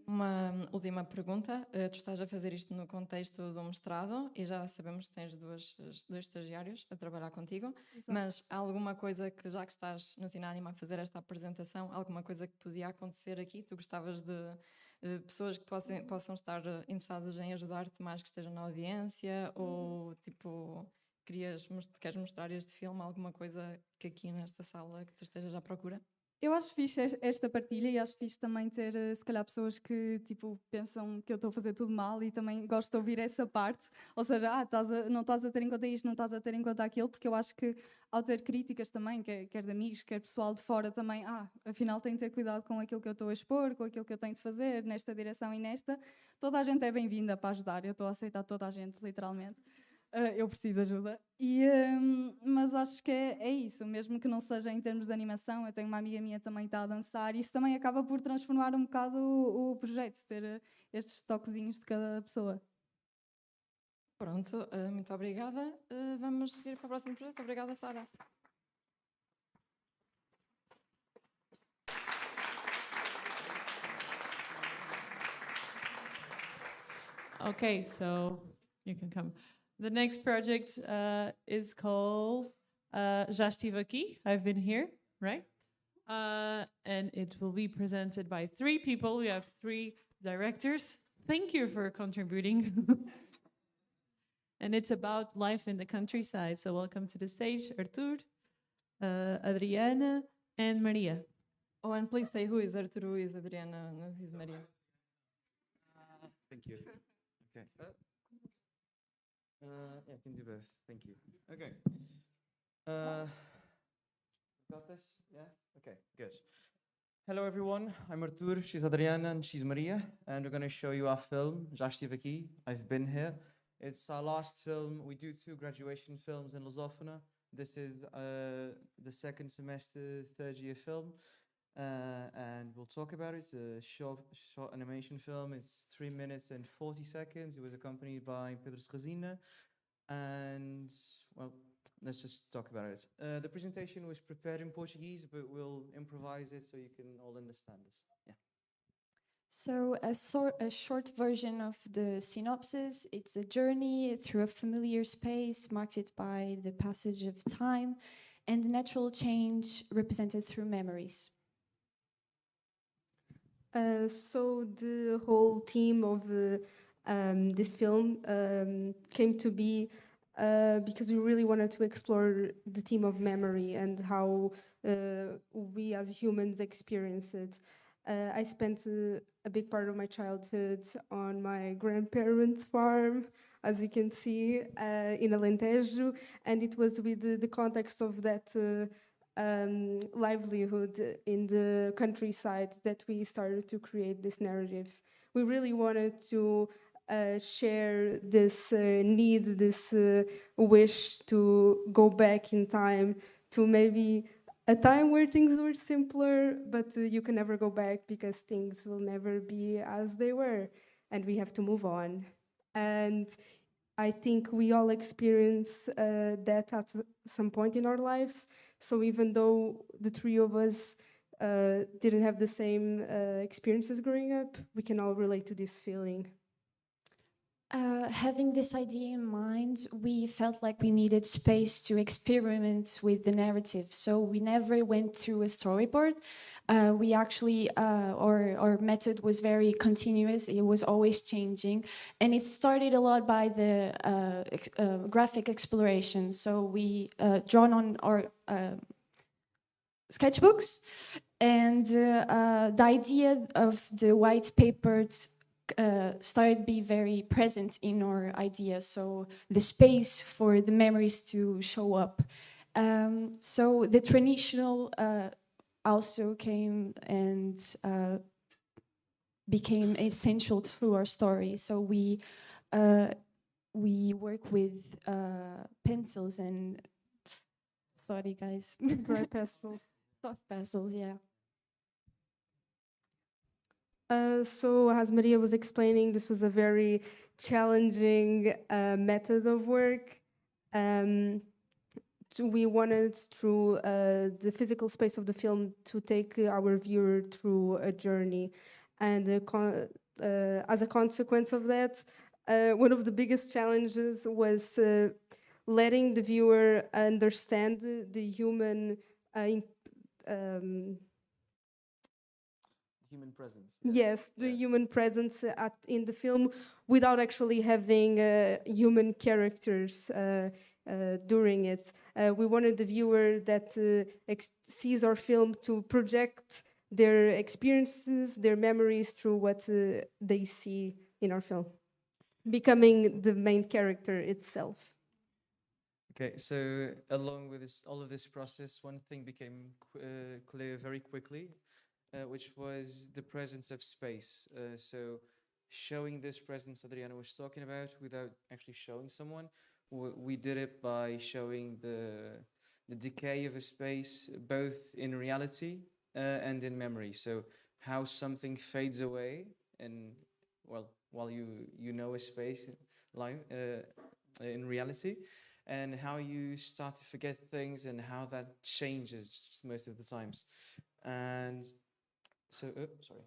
Uma última pergunta. Tu estás a fazer isto no contexto do mestrado e já sabemos que tens dois estagiários a trabalhar contigo. Exato. Mas há alguma coisa que, já que estás no CINANIMA a fazer esta apresentação, alguma coisa que podia acontecer aqui? Tu gostavas de pessoas que possam estar interessadas em ajudar-te mais, que estejam na audiência? Ou tipo, queres mostrar este filme, alguma coisa que aqui nesta sala que tu estejas à procura? Eu acho fixe esta partilha e acho fixe também ter, se calhar, pessoas que tipo, pensam que eu estou a fazer tudo mal e também gosto de ouvir essa parte. Ou seja, não estás a ter em conta isto, não estás a ter em conta aquilo, porque eu acho que ao ter críticas também, quer de amigos, quer pessoal de fora também, afinal tenho que ter cuidado com aquilo que eu estou a expor, com aquilo que eu tenho de fazer, nesta direção e nesta. Toda a gente é bem-vinda para ajudar, eu estou a aceitar toda a gente, literalmente. Eu preciso de ajuda. Mas acho que é isso, mesmo que não seja em termos de animação. Eu tenho uma amiga minha também que está a dançar, e isso também acaba por transformar um bocado o projeto, ter estes toquezinhos de cada pessoa. Pronto, muito obrigada. Vamos seguir para o próximo projeto. Obrigada, Sara. Okay, so you can come. The next project is called Já Estive Aqui. I've been here, right? And it will be presented by three people. We have three directors. Thank you for contributing. And it's about life in the countryside. So welcome to the stage, Artur, Adriana, and Maria. Oh, and please say who is Arturo, who is Adriana, and who is Maria. Thank you. Okay. Yeah, I can do both. Thank you. Okay. Got this? Yeah? Okay, good. Hello, everyone. I'm Artur, she's Adriana, and she's Maria. And we're going to show you our film, Já Estive Aqui, I've Been Here. It's our last film. We do 2 graduation films in Lusófona. This is the second semester, third year film. And we'll talk about it. It's a short animation film. It's 3 minutes and 40 seconds. It was accompanied by Pedro Serrazina. And, well, let's just talk about it. The presentation was prepared in Portuguese, but we'll improvise it so you can all understand this. Yeah. So a short version of the synopsis, it's a journey through a familiar space marked by the passage of time and the natural change represented through memories. So the whole theme of this film came to be because we really wanted to explore the theme of memory and how we as humans experience it. I spent a big part of my childhood on my grandparents' farm, as you can see, in Alentejo, and it was with the context of that livelihood in the countryside that we started to create this narrative. We really wanted to share this need, this wish to go back in time to maybe a time where things were simpler, but you can never go back because things will never be as they were, and we have to move on. And I think we all experience that at some point in our lives. So even though the three of us didn't have the same experiences growing up, we can all relate to this feeling. Having this idea in mind, we felt like we needed space to experiment with the narrative. So we never went through a storyboard. We actually, our method was very continuous. It was always changing. And it started a lot by the graphic exploration. So we drawn on our sketchbooks. And the idea of the white papered started to be very present in our idea, so the space for the memories to show up. So the traditional also came and became essential to our story. So we work with pencils and sorry guys, Dry pastels. soft pastels, yeah. So as Maria was explaining, this was a very challenging method of work. We wanted through the physical space of the film to take our viewer through a journey. And as a consequence of that, one of the biggest challenges was letting the viewer understand the human Human presence. Yes, the human presence in the film without actually having human characters during it. We wanted the viewer that sees our film to project their experiences, their memories through what they see in our film, becoming the main character itself. Okay, so along with all of this process, one thing became clear very quickly, which was the presence of space. So showing this presence Adriana was talking about without actually showing someone. We did it by showing the decay of a space, both in reality and in memory. So how something fades away, and well, while you know a space in reality, and how you start to forget things and how that changes most of the times. And so, sorry.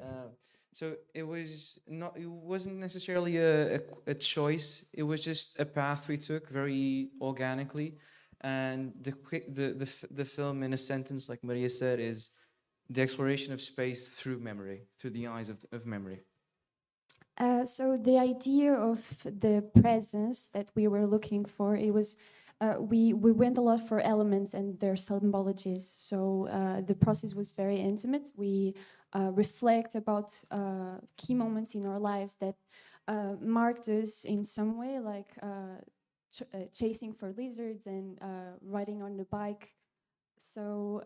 Uh, so it wasn't necessarily a choice. It was just a path we took very organically. And the film, in a sentence, like Maria said, is the exploration of space through memory, through the eyes of memory. So the idea of the presence that we were looking for, it was we went a lot for elements and their symbologies. So the process was very intimate. We reflect about key moments in our lives that marked us in some way, like chasing for lizards and riding on the bike. So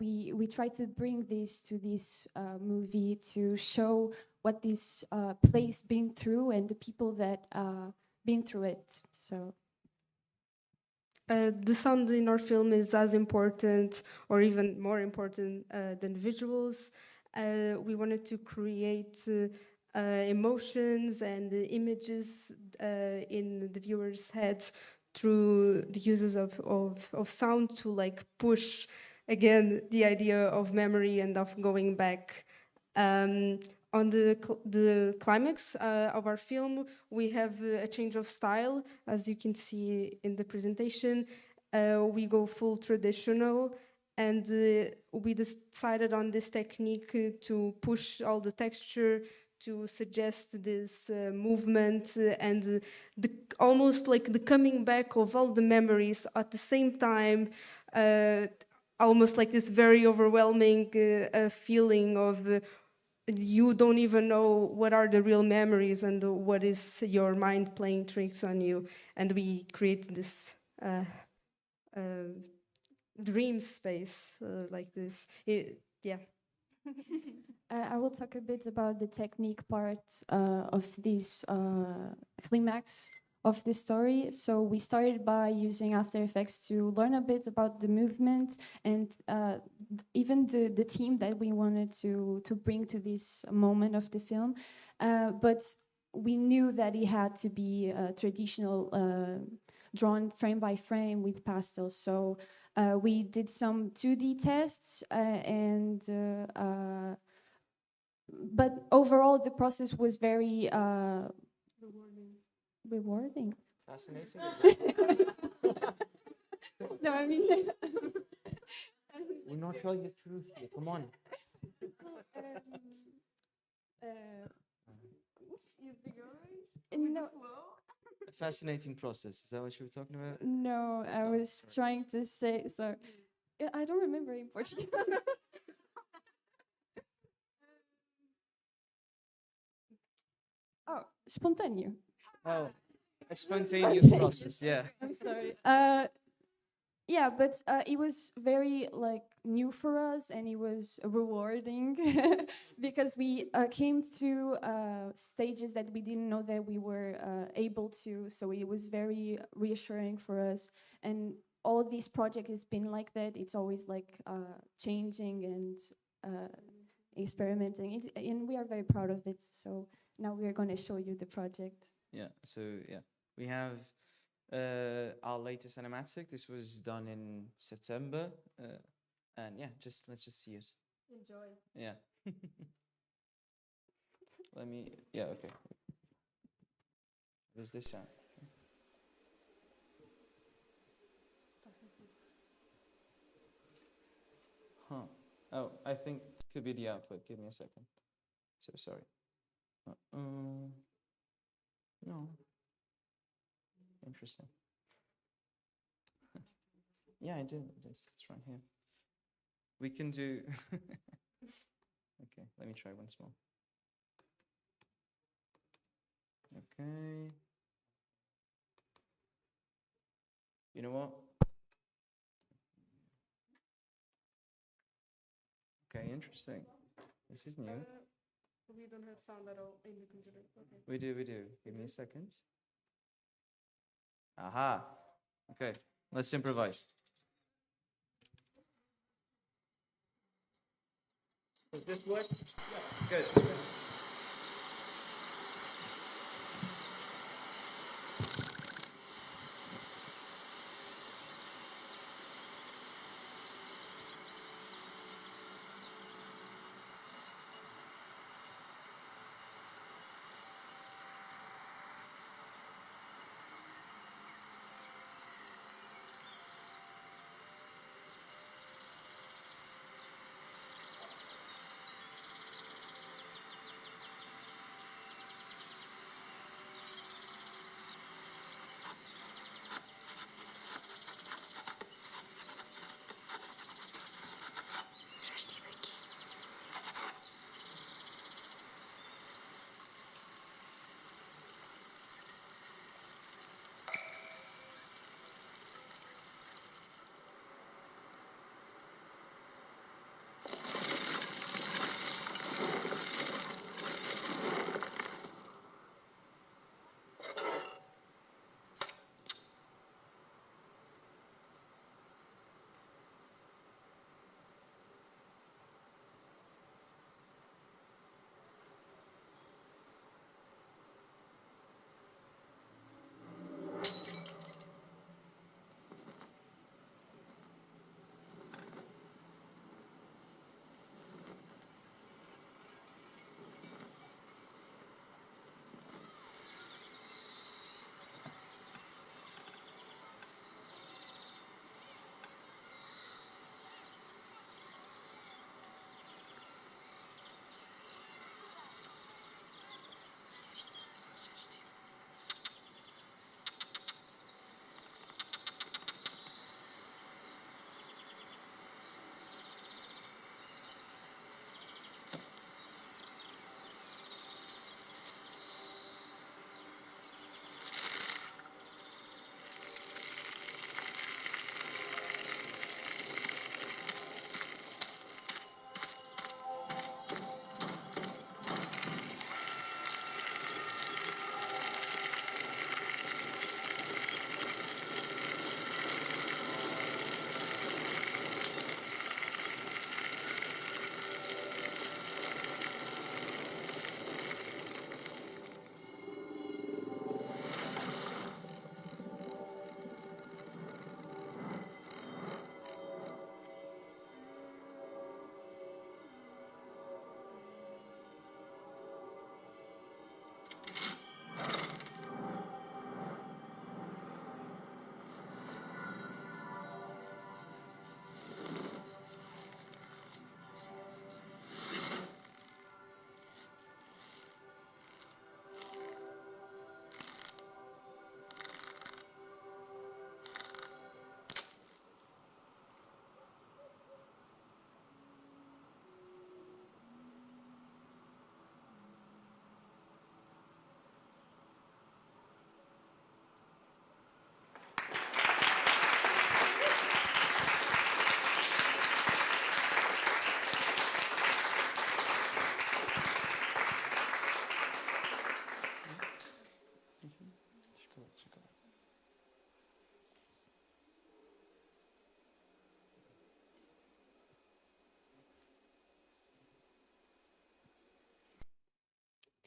we try to bring this to this movie to show what this place been through and the people that been through it. So the sound in our film is as important or even more important than visuals. We wanted to create emotions and images in the viewer's head through the uses of sound to like push again the idea of memory and of going back. On the climax of our film, we have a change of style, as you can see in the presentation. We go full traditional, and we decided on this technique to push all the texture, to suggest this movement and almost like the coming back of all the memories at the same time, almost like this very overwhelming feeling of you don't even know what are the real memories and what is your mind playing tricks on you. And we create this dream space like this. Yeah. I will talk a bit about the technique part of this climax of the story. So we started by using After Effects to learn a bit about the movement and even the theme that we wanted to bring to this moment of the film. But we knew that it had to be traditional, drawn frame by frame with pastels. So we did some 2D tests but overall the process was very rewarding. Fascinating. No, I mean We're not telling the truth here. Come on. No. A fascinating process. Is that what you were talking about? No, I was trying to say so. I don't remember in Portuguese. Oh, spontaneous. Oh, a spontaneous process. Yeah. I'm sorry. Yeah, but it was very like new for us, and it was rewarding because we came through stages that we didn't know that we were able to. So it was very reassuring for us, and all this project has been like that. It's always like changing and experimenting, and we are very proud of it. So now we are going to show you the project. Yeah. So yeah, we have our latest animatic. This was done in September, and yeah, let's just see it. Enjoy. Yeah. Yeah. Okay. Does this sound? Huh. Oh, I think it could be the output. Give me a second. So sorry. No. Interesting. Yeah, I did. It's right here. We can do. Okay, let me try once more. Okay. You know what? Okay, interesting. This is new. We don't have sound at all in the computer. Okay. We do. Give me a second. Aha. Okay, let's improvise. Does this work? Yeah. Good.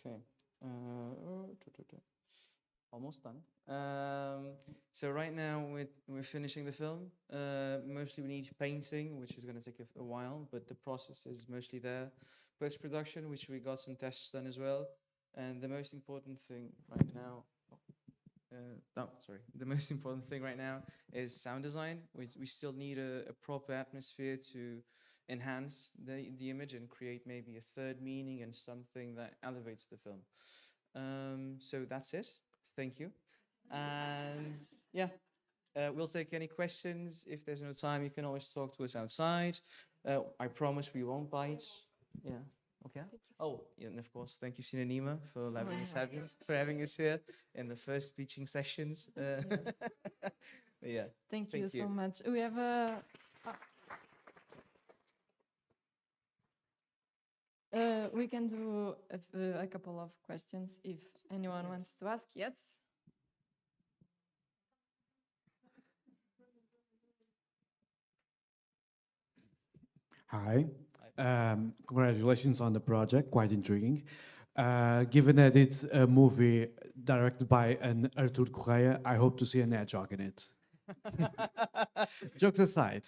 Okay. Almost done. So right now we're finishing the film. Mostly we need painting, which is going to take a while, but the process is mostly there. Post-production, which we got some tests done as well. And the most important thing right now, the most important thing right now is sound design. We still need a proper atmosphere to enhance the image and create maybe a third meaning and something that elevates the film. So that's it. Thank you. And yeah, we'll take any questions. If there's no time, you can always talk to us outside. I promise we won't bite. Yeah. Okay. Oh, yeah, and of course, thank you, CINANIMA, for having us here in the first pitching sessions. Yeah. Thank you so much. We have we can do a couple of questions if anyone wants to ask. Yes. Hi. Congratulations on the project, quite intriguing. Given that it's a movie directed by an Artur Correia, I hope to see an hedgehog in it. Jokes aside,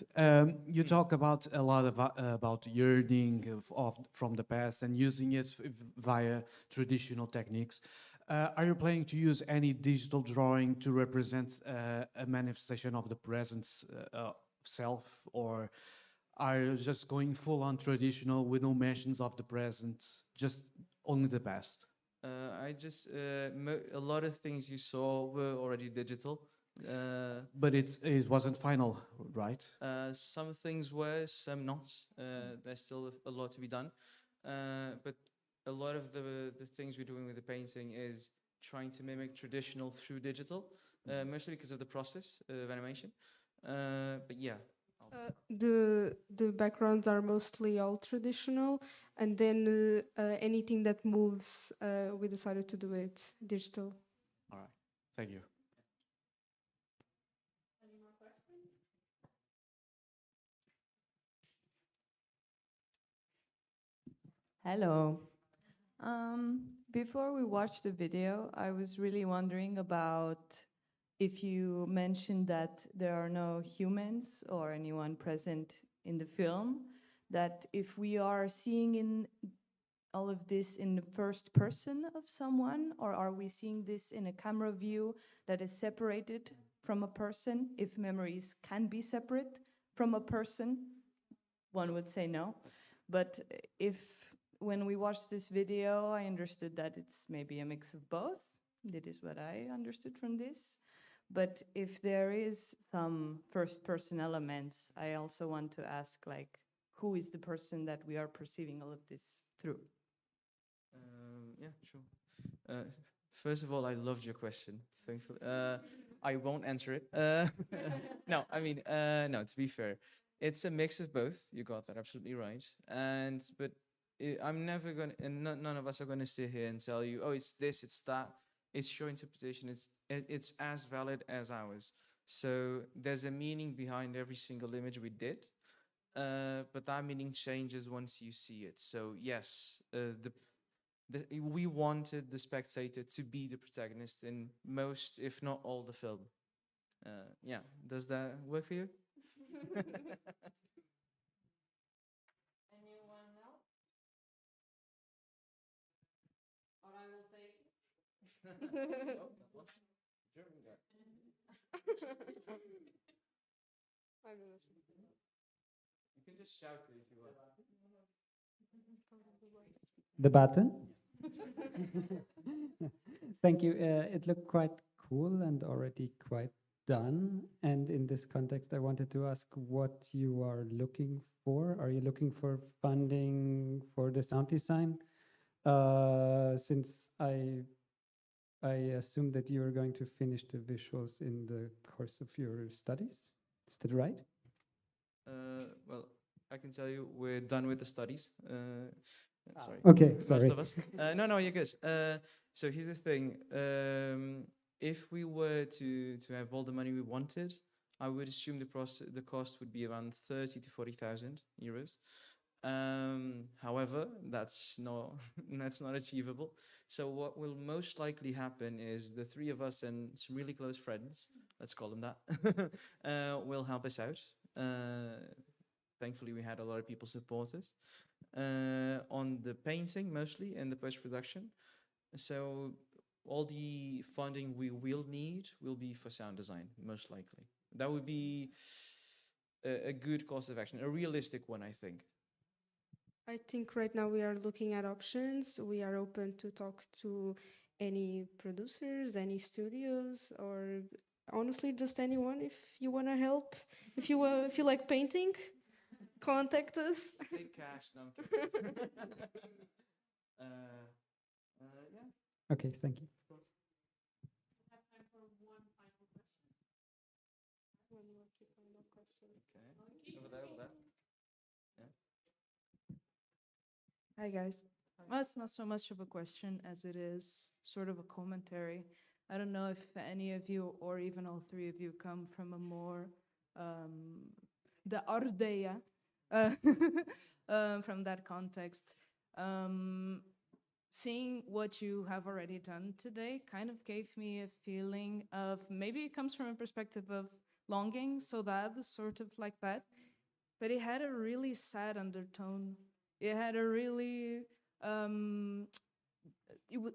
you talk about a lot about yearning from the past and using it via traditional techniques. Are you planning to use any digital drawing to represent a manifestation of the present self, or are you just going full on traditional with no mentions of the present, just only the past? A lot of things you saw were already digital. But it wasn't final, right? Some things were, some not. There's still a lot to be done. But a lot of the things we're doing with the painting is trying to mimic traditional through digital, mostly because of the process of animation. But yeah. The backgrounds are mostly all traditional, and then anything that moves, we decided to do it digital. All right, thank you. Any more questions? Hello. Before we watched the video, I was really wondering about if you mentioned that there are no humans or anyone present in the film, that if we are seeing in all of this in the first person of someone, or are we seeing this in a camera view that is separated from a person? If memories can be separate from a person, one would say no. But if when we watched this video, I understood that it's maybe a mix of both. That is what I understood from this. But if there is some first-person elements, I also want to ask, like, who is the person that we are perceiving all of this through? Yeah, sure. First of all, I loved your question. Thankfully, I won't answer it. No, I mean, no. To be fair, it's a mix of both. You got that absolutely right. But I'm never gonna, and none of us are gonna sit here and tell you, oh, it's this, it's that. It's your interpretation. It's as valid as ours. So there's a meaning behind every single image we did, but that meaning changes once you see it. So yes, we wanted the spectator to be the protagonist in most, if not all, the film. Yeah, does that work for you? Anyone else? Or I will take. German guy. You can just shout it if you want. The button. Thank you. It looked quite cool and already quite done. And in this context, I wanted to ask what you are looking for. Are you looking for funding for the sound design? Since I assume that you are going to finish the visuals in the course of your studies. Is that right? Well, I can tell you we're done with the studies. Sorry. Okay, sorry. Most of us. No, you're good. So here's the thing. If we were to have all the money we wanted, I would assume the cost would be around 30 to 40,000 euros. However, that's not that's not achievable. So what will most likely happen is the three of us and some really close friends, let's call them that, will help us out. Thankfully, we had a lot of people support us on the painting mostly and the post-production. So all the funding we will need will be for sound design, most likely. That would be a good course of action, a realistic one, I think. I think right now we are looking at options. We are open to talk to any producers, any studios, or honestly just anyone. If you want to help, if you like painting, contact us. Take cash, no, I'm kidding. Yeah. Okay, thank you. Okay. Over there, over there. Yeah. Hi guys. Well, it's not so much of a question as it is sort of a commentary. I don't know if any of you or even all three of you come from a more the Ardeia from that context. Seeing what you have already done today kind of gave me a feeling of, maybe it comes from a perspective of longing, so that sort of like that, but it had a really sad undertone. It had a really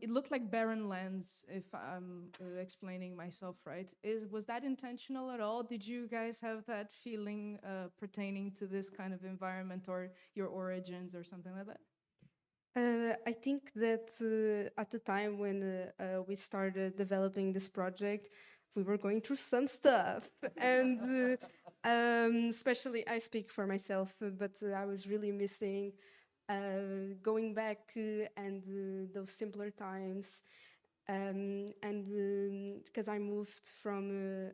it looked like barren lands, if I'm explaining myself right. Was that intentional at all? Did you guys have that feeling pertaining to this kind of environment or your origins or something like that? I think that at the time when we started developing this project, we were going through some stuff. And especially, I speak for myself, but I was really missing going back and those simpler times. And because I moved from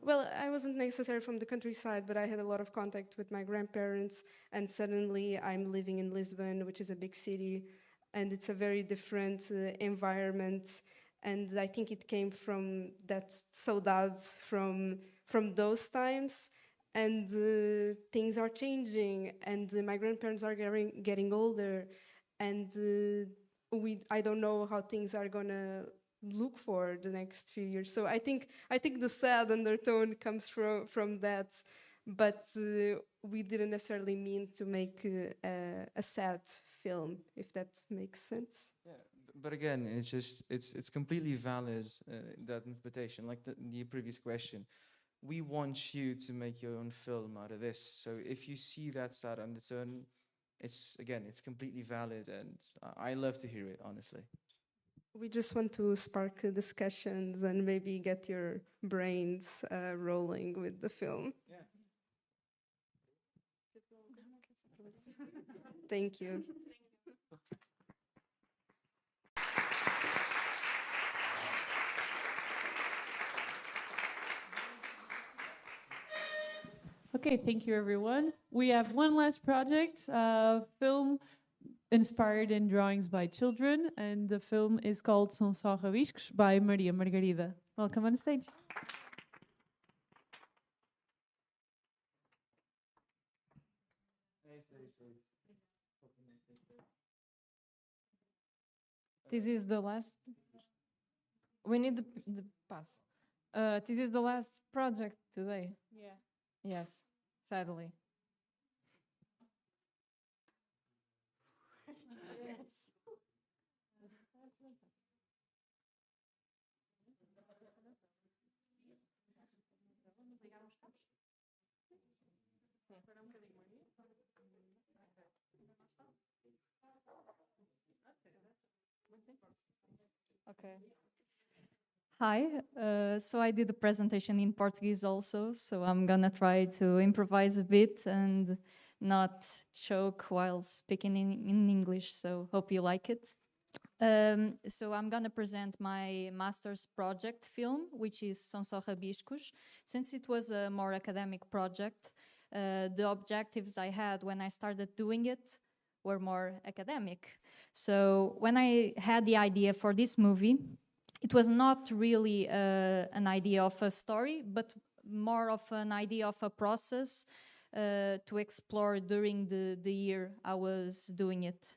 well, I wasn't necessarily from the countryside, but I had a lot of contact with my grandparents, and suddenly I'm living in Lisbon, which is a big city, and it's a very different environment. And I think it came from that saudade from those times, and things are changing, and my grandparents are getting older, and I don't know how things are gonna look for the next few years. So I think the sad undertone comes from that, but we didn't necessarily mean to make a sad film, if that makes sense. Yeah, but again, it's completely valid, that interpretation. Like the previous question, we want you to make your own film out of this. So if you see that sad undertone, it's completely valid, and I love to hear it, honestly. We just want to spark discussions and maybe get your brains rolling with the film. Yeah. Thank you. Okay, thank you everyone. We have one last project, film inspired in drawings by children, and the film is called São Só Rabiscos by Maria Margarida. Welcome on stage. This is the last. We need the pass. This is the last project today. Yeah. Yes, sadly. Okay. Hi, so I did the presentation in Portuguese also, so I'm gonna try to improvise a bit and not choke while speaking in English, so hope you like it. So I'm gonna present my master's project film, which is São Só Rabiscos. Since it was a more academic project, the objectives I had when I started doing it were more academic. So when I had the idea for this movie, it was not really an idea of a story, but more of an idea of a process to explore during the year I was doing it.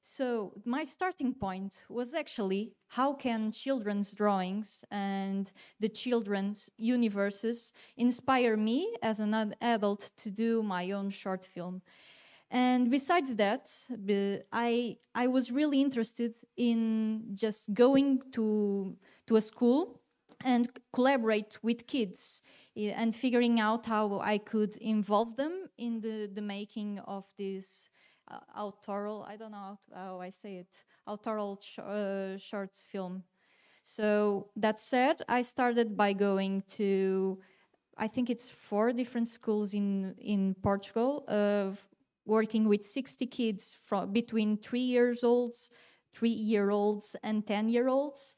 So my starting point was actually how can children's drawings and the children's universes inspire me as an adult to do my own short film. And besides that, I was really interested in just going to a school and collaborate with kids and figuring out how I could involve them in the making of this authorial, I don't know how I say it, authorial short film. So that said, I started by going to, I think it's 4 different schools in Portugal, working with 60 kids from between 3-year-olds and 10-year-olds.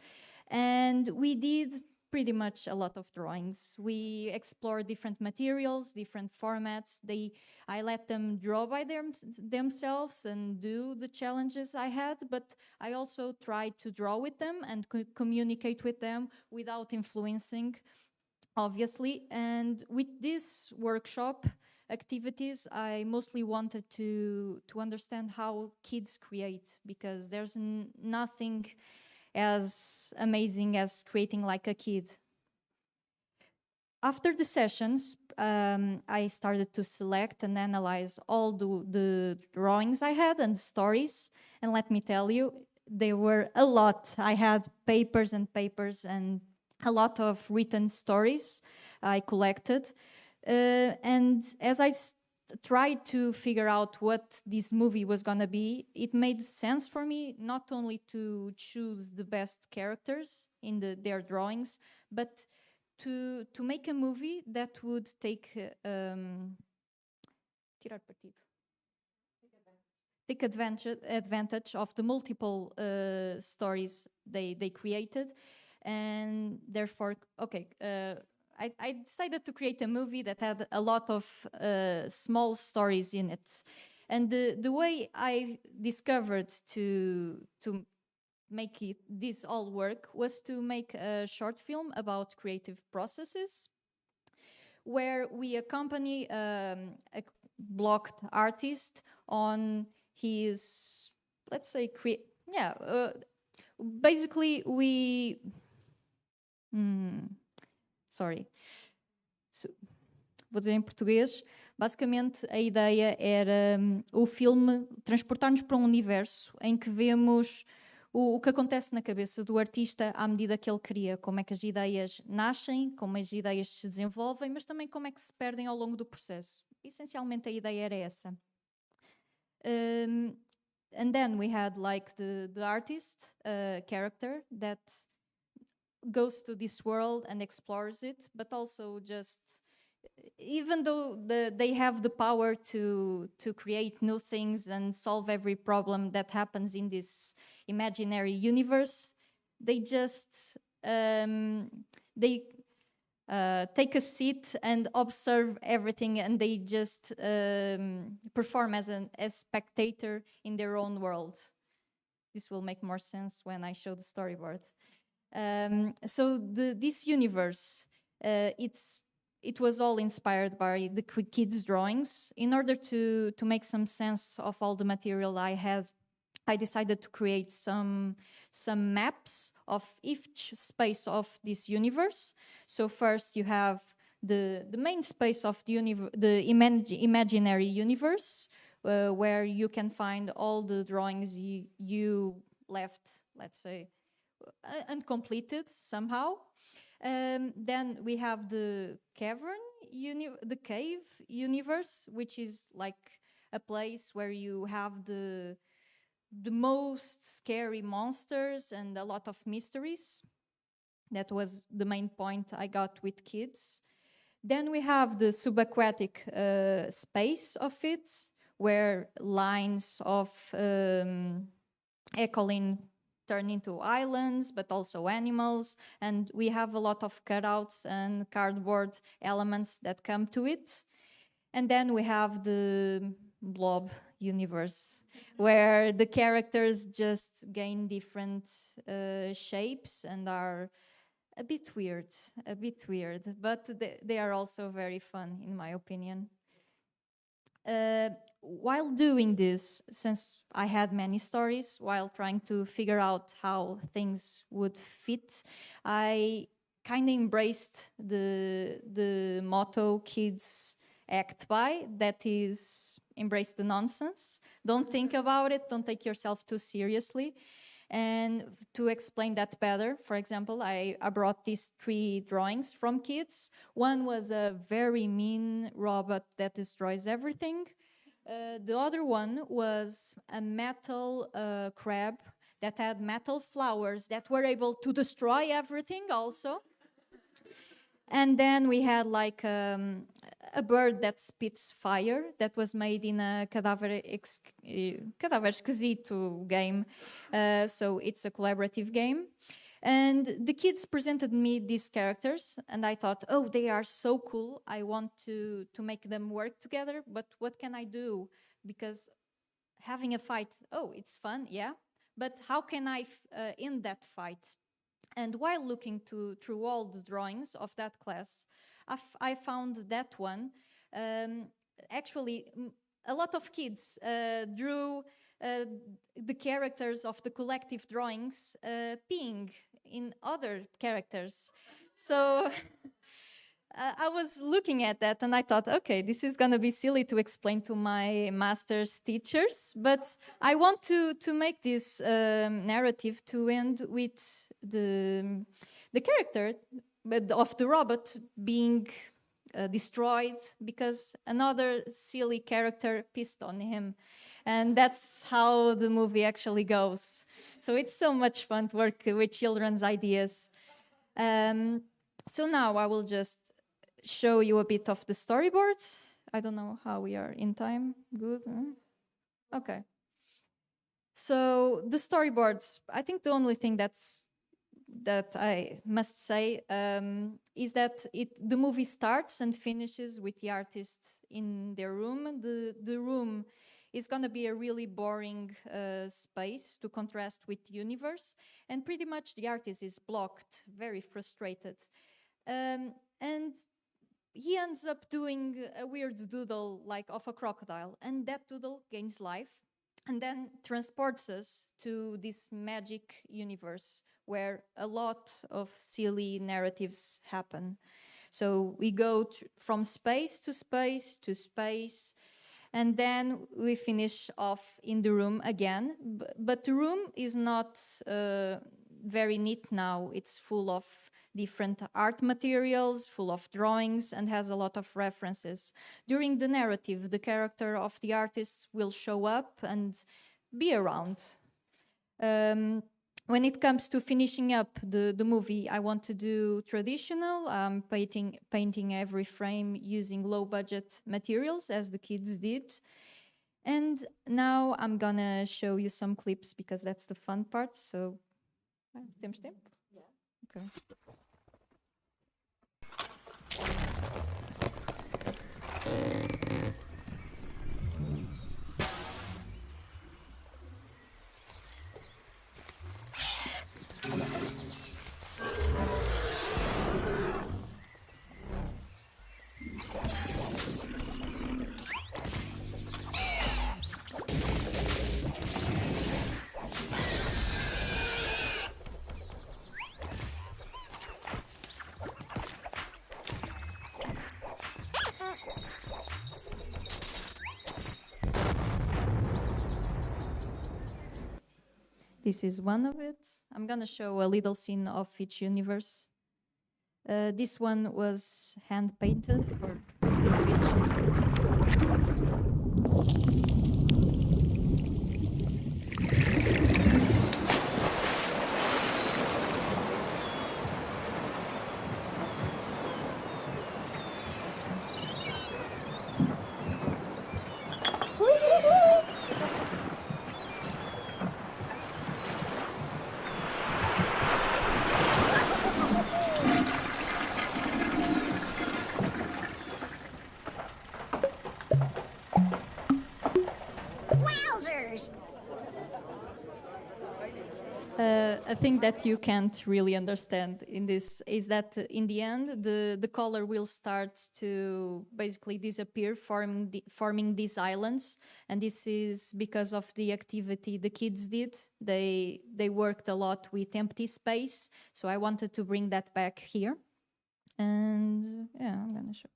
And we did pretty much a lot of drawings. We explored different materials, different formats. I let them draw by themselves and do the challenges I had, but I also tried to draw with them and communicate with them without influencing, obviously. And with this workshop activities, I mostly wanted to understand how kids create, because there's nothing as amazing as creating like a kid. After the sessions, I started to select and analyze all the drawings I had and stories. And let me tell you, there were a lot. I had papers and papers and a lot of written stories I collected. And as I tried to figure out what this movie was going to be, it made sense for me not only to choose the best characters in their drawings, but to make a movie that would take advantage of the multiple stories they created. And therefore, I decided to create a movie that had a lot of small stories in it. And the way I discovered to make this all work was to make a short film about creative processes, where we accompany a blocked artist on his, let's say, basically we... Sorry. Vou dizer em português. Basicamente, a ideia era o filme transportar-nos para um universo em que vemos o que acontece na cabeça do artista à medida que ele cria, como é que as ideias nascem, como as ideias se desenvolvem, mas também como é que se perdem ao longo do processo. Essencialmente, a ideia era essa. And then we had like the artist character that goes to this world and explores it, but also just, even though they have the power to create new things and solve every problem that happens in this imaginary universe, they just take a seat and observe everything, and they just perform as spectator in their own world. This will make more sense when I show the storyboard. So this universe, it was all inspired by the kids' drawings. In order to make some sense of all the material I had, I decided to create some maps of each space of this universe. So first you have the main space of the imaginary universe, where you can find all the drawings you left, let's say, uncompleted somehow. Then we have the the cave universe, which is like a place where you have the most scary monsters and a lot of mysteries. That was the main point I got with kids. Then we have the subaquatic space of it, where lines of echolin turn into islands, but also animals. And we have a lot of cutouts and cardboard elements that come to it. And then we have the blob universe, where the characters just gain different shapes and are a bit weird, but they are also very fun, in my opinion. While doing this, since I had many stories, while trying to figure out how things would fit, I kind of embraced the motto kids act by, that is, embrace the nonsense. Don't think about it, don't take yourself too seriously. And to explain that better, for example, I brought these 3 drawings from kids. One was a very mean robot that destroys everything. The other one was a metal crab that had metal flowers that were able to destroy everything also. And then we had like a bird that spits fire that was made in a Cadáver Esquisito game. So it's a collaborative game. And the kids presented me these characters, and I thought, oh, they are so cool. I want to make them work together, but what can I do? Because having a fight, oh, it's fun, yeah. But how can I end that fight? And while looking through all the drawings of that class, I found that one. Actually, a lot of kids drew the characters of the collective drawings peeing in other characters. So I was looking at that and I thought, okay, this is going to be silly to explain to my master's teachers, but I want to make this narrative to end with the character of the robot being destroyed because another silly character pissed on him. And that's how the movie actually goes. So it's so much fun to work with children's ideas. So now I will just show you a bit of the storyboard. I don't know how we are in time. Good. Okay. So the storyboard, I think the only thing that I must say is that the movie starts and finishes with the artist in their room. The room is going to be a really boring space to contrast with the universe, and pretty much the artist is blocked, very frustrated. And he ends up doing a weird doodle like of a crocodile, and that doodle gains life and then transports us to this magic universe where a lot of silly narratives happen. So we go from space to space to space, and then we finish off in the room again. But the room is not very neat now. It's full of different art materials, full of drawings, and has a lot of references. During the narrative, the character of the artist will show up and be around. When it comes to finishing up the movie, I want to do traditional. I'm painting every frame using low-budget materials, as the kids did. And now I'm gonna show you some clips, because that's the fun part. So, temos tempo? Yeah. Okay. This is one of it. I'm gonna show a little scene of each universe. This one was hand painted for this pitch. Wowzers! A thing that you can't really understand in this is that in the end, the color will start to basically disappear, forming these islands. And this is because of the activity the kids did. They worked a lot with empty space. So I wanted to bring that back here. And yeah, I'm going to show.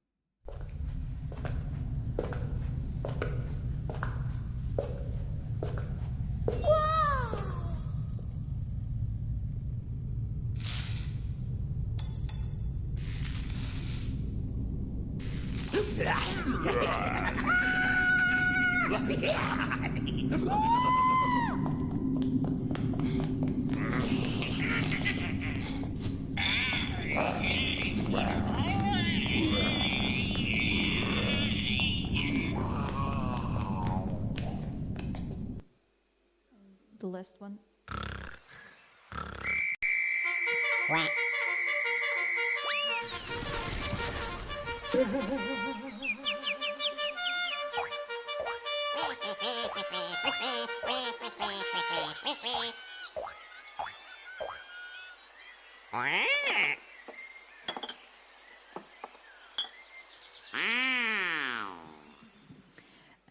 The last one.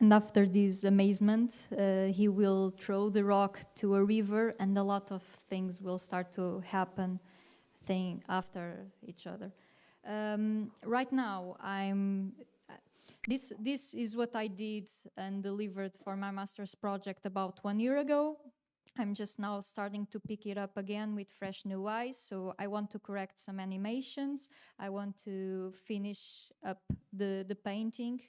And after this amazement, he will throw the rock to a river, and a lot of things will start to happen after each other. Right now, this is what I did and delivered for my master's project about 1 year ago. I'm just now starting to pick it up again with fresh new eyes. So I want to correct some animations. I want to finish up the painting.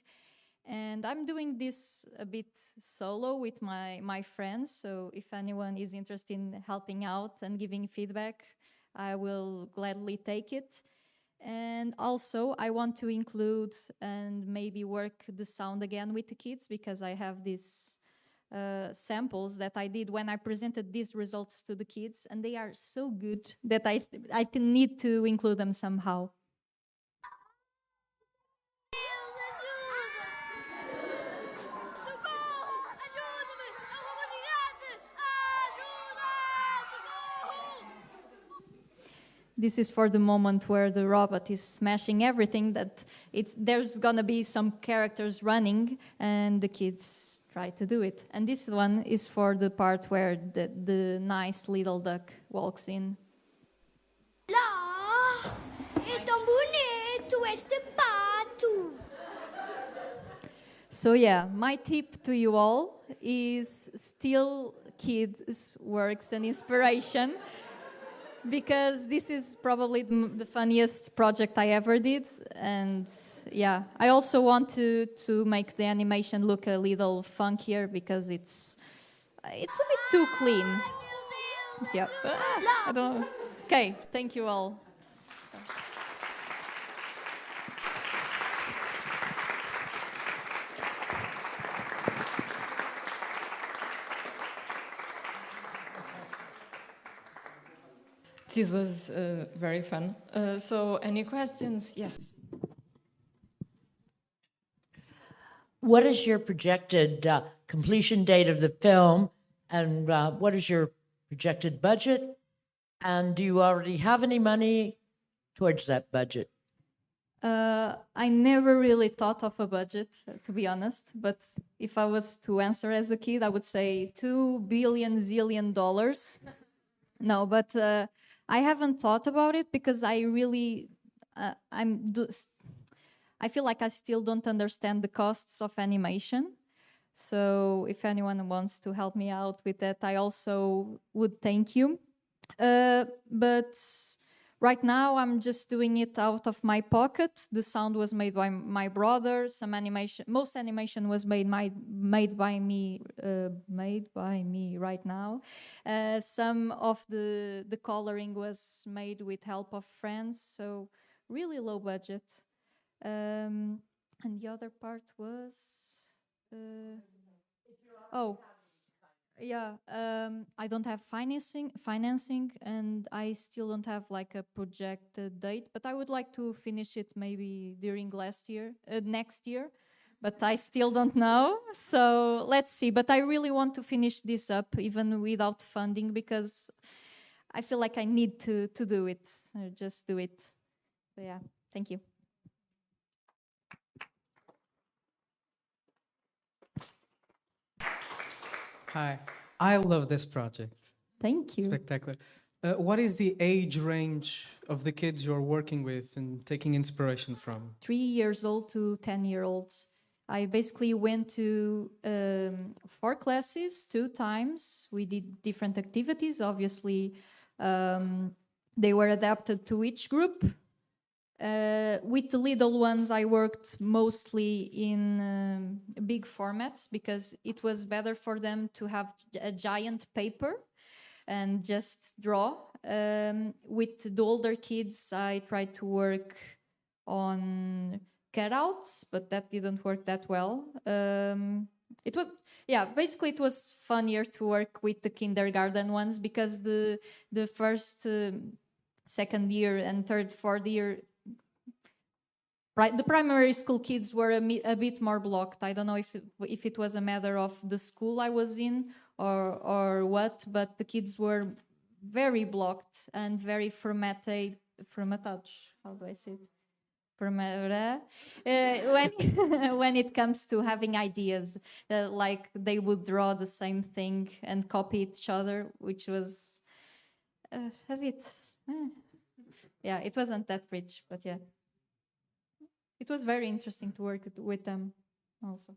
And I'm doing this a bit solo with my friends. So if anyone is interested in helping out and giving feedback, I will gladly take it. And also, I want to include and maybe work the sound again with the kids, because I have these samples that I did when I presented these results to the kids, and they are so good that I need to include them somehow. This is for the moment where the robot is smashing everything, that there's gonna be some characters running and the kids try to do it. And this one is for the part where the nice little duck walks in. Lá, é tão bonito este pato. So yeah, my tip to you all is steal kids' works and inspiration, because this is probably the funniest project I ever did. And yeah, I also want to make the animation look a little funkier, because it's a bit too clean. Yep. I don't. Okay, thank you all. This was very fun. So, any questions? Yes. What is your projected completion date of the film, and what is your projected budget? And do you already have any money towards that budget? I never really thought of a budget, to be honest. But if I was to answer as a kid, I would say $2 billion zillion. No, but I haven't thought about it, because I really, I feel like I still don't understand the costs of animation. So if anyone wants to help me out with that, I also would thank you. But right now, I'm just doing it out of my pocket. The sound was made by my brother. Most animation was made by me right now. Some of the coloring was made with help of friends. So really low budget. And the other part was, I don't have financing, and I still don't have like a projected date. But I would like to finish it maybe during next year. but I still don't know. So let's see. But I really want to finish this up even without funding because I feel like I need to do it, or just do it. So yeah, thank you. Hi, I love this project. Thank you. Spectacular. What is the age range of the kids you're working with and taking inspiration from? 3 years old to 10-year-olds. I basically went to 4 classes 2 times. We did different activities. Obviously, they were adapted to each group. With the little ones, I worked mostly in big formats because it was better for them to have a giant paper and just draw. With the older kids, I tried to work on cutouts, but that didn't work that well. It was, yeah, basically it was funnier to work with the kindergarten ones because the first, second year and third, fourth year, the primary school kids were a bit more blocked. I don't know if it was a matter of the school I was in or what, but the kids were very blocked and very formatated. How do I say it? When it comes to having ideas, like they would draw the same thing and copy each other, which was a bit, yeah, it wasn't that rich, but yeah. It was very interesting to work with them also.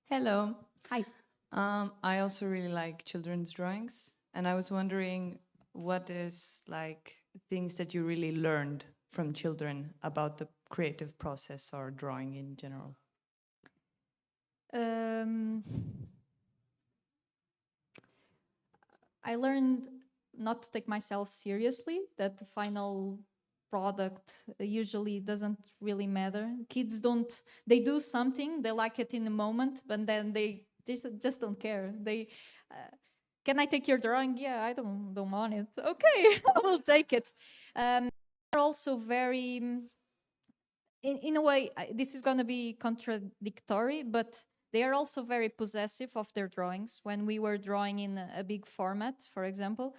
Hello. Hi. I also really like children's drawings, and I was wondering what is like things that you really learned from children about the creative process or drawing in general. I learned not to take myself seriously, that the final product usually doesn't really matter. Kids don't, they do something, they like it in the moment, but then they just don't care. They, can I take your drawing? Yeah, I don't want it. Okay, I will take it. They're also very, in a way, this is going to be contradictory, but they are also very possessive of their drawings. When we were drawing in a big format, for example,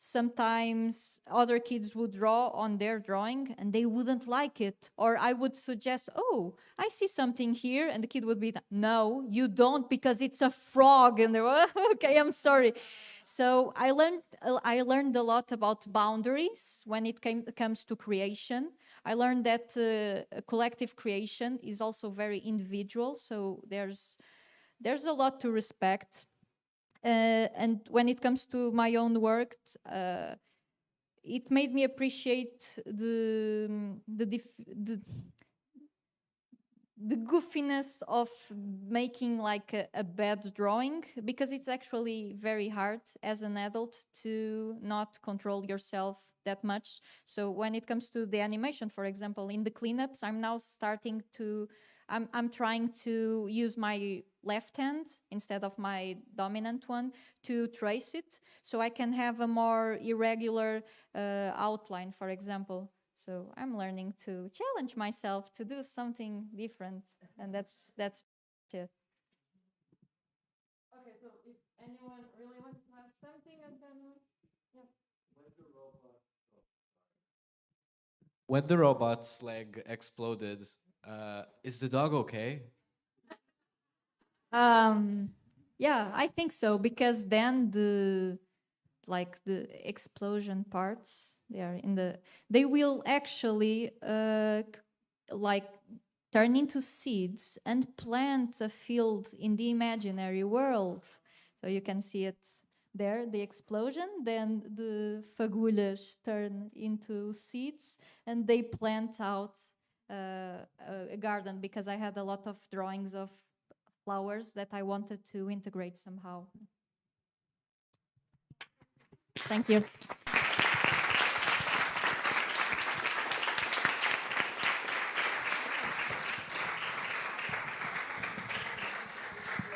sometimes other kids would draw on their drawing and they wouldn't like it. Or I would suggest, oh, I see something here. And the kid would be, no, you don't, because it's a frog. And they were, okay, I'm sorry. So I learned a lot about boundaries when it comes to creation. I learned that collective creation is also very individual. So there's a lot to respect. And when it comes to my own work, it made me appreciate the goofiness of making like a bad drawing, because it's actually very hard as an adult to not control yourself that much. So when it comes to the animation, for example, in the cleanups, I'm now starting to I'm trying to use my left hand instead of my dominant one to trace it, so I can have a more irregular outline, for example. So I'm learning to challenge myself to do something different, and that's it. Okay, so if anyone really wants to ask something, and then yeah. When the robot's leg exploded, is the dog okay? Yeah, I think so, because then the explosion parts, they will actually like turn into seeds and plant a field in the imaginary world. So you can see it there, the explosion, then the fagulhas turn into seeds and they plant out a garden, because I had a lot of drawings of flowers that I wanted to integrate somehow. Thank you.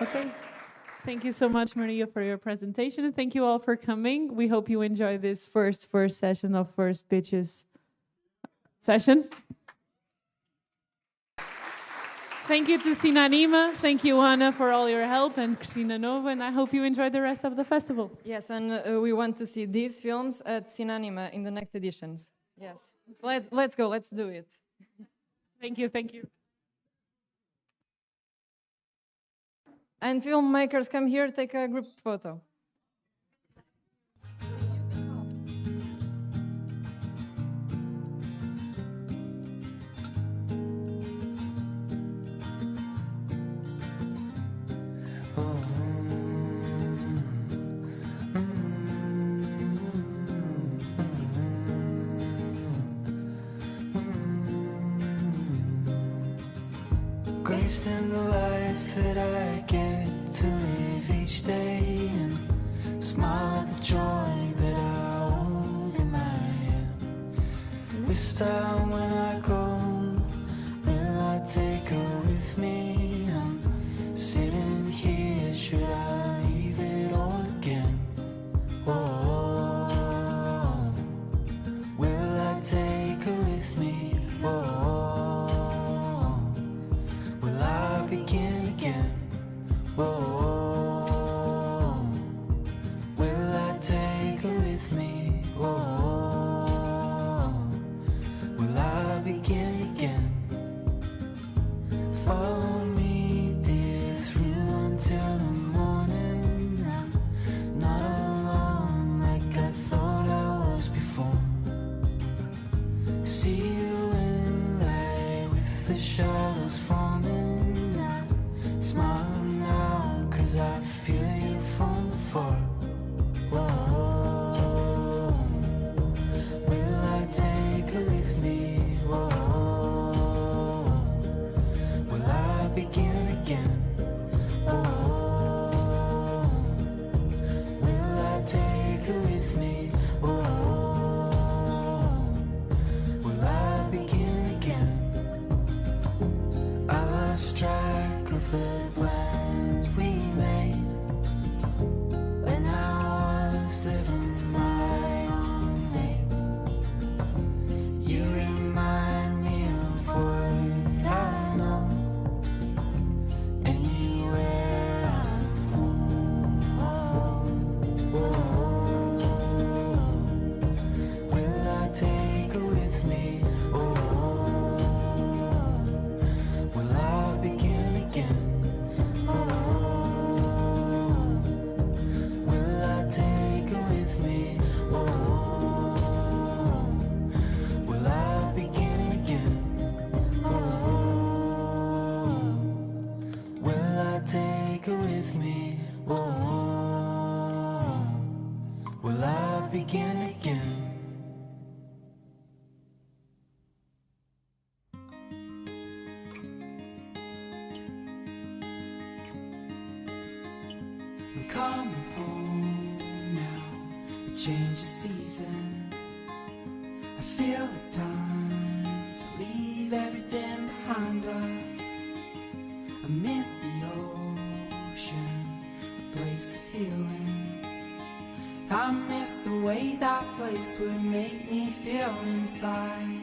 Okay. Thank you so much, Maria, for your presentation, and thank you all for coming. We hope you enjoy this first session of First Pitches. sessions. Thank you to CINANIMA. Thank you, Anna, for all your help, and Christina Nova, and I hope you enjoy the rest of the festival. Yes, and we want to see these films at CINANIMA in the next editions. Yes, let's go, let's do it. Thank you, thank you. And filmmakers, come here, take a group photo. Graced in the life that I get to live each day, and smile at the joy that I hold in my hand. This time when I go, will I take her with me? I'm sitting here, should I leave it all again? Oh, will I take her with me? Oh, will I begin again? Whoa, will I take her with me? Whoa, will I begin again? Follow me, dear, through until the morning. I'm not alone like I thought I was before. See you in light with the shadows forming. Smile now, 'cause I feel you from afar. Whoa, will I take her with me? Whoa, will I begin again? Whoa, will I take her with me? Whoa, will I begin again? I lost track of the plans we made when I was living my own way. You remind me of what I know. Anywhere I'm home. Will I take her with me? Will I begin again? Will I take her with me? Will I begin again? Will I take her with me? Will I begin again? I'm coming home now, a change of season. I feel it's time to leave everything behind us. I miss the ocean, a place of healing. I miss the way that place would make me feel inside.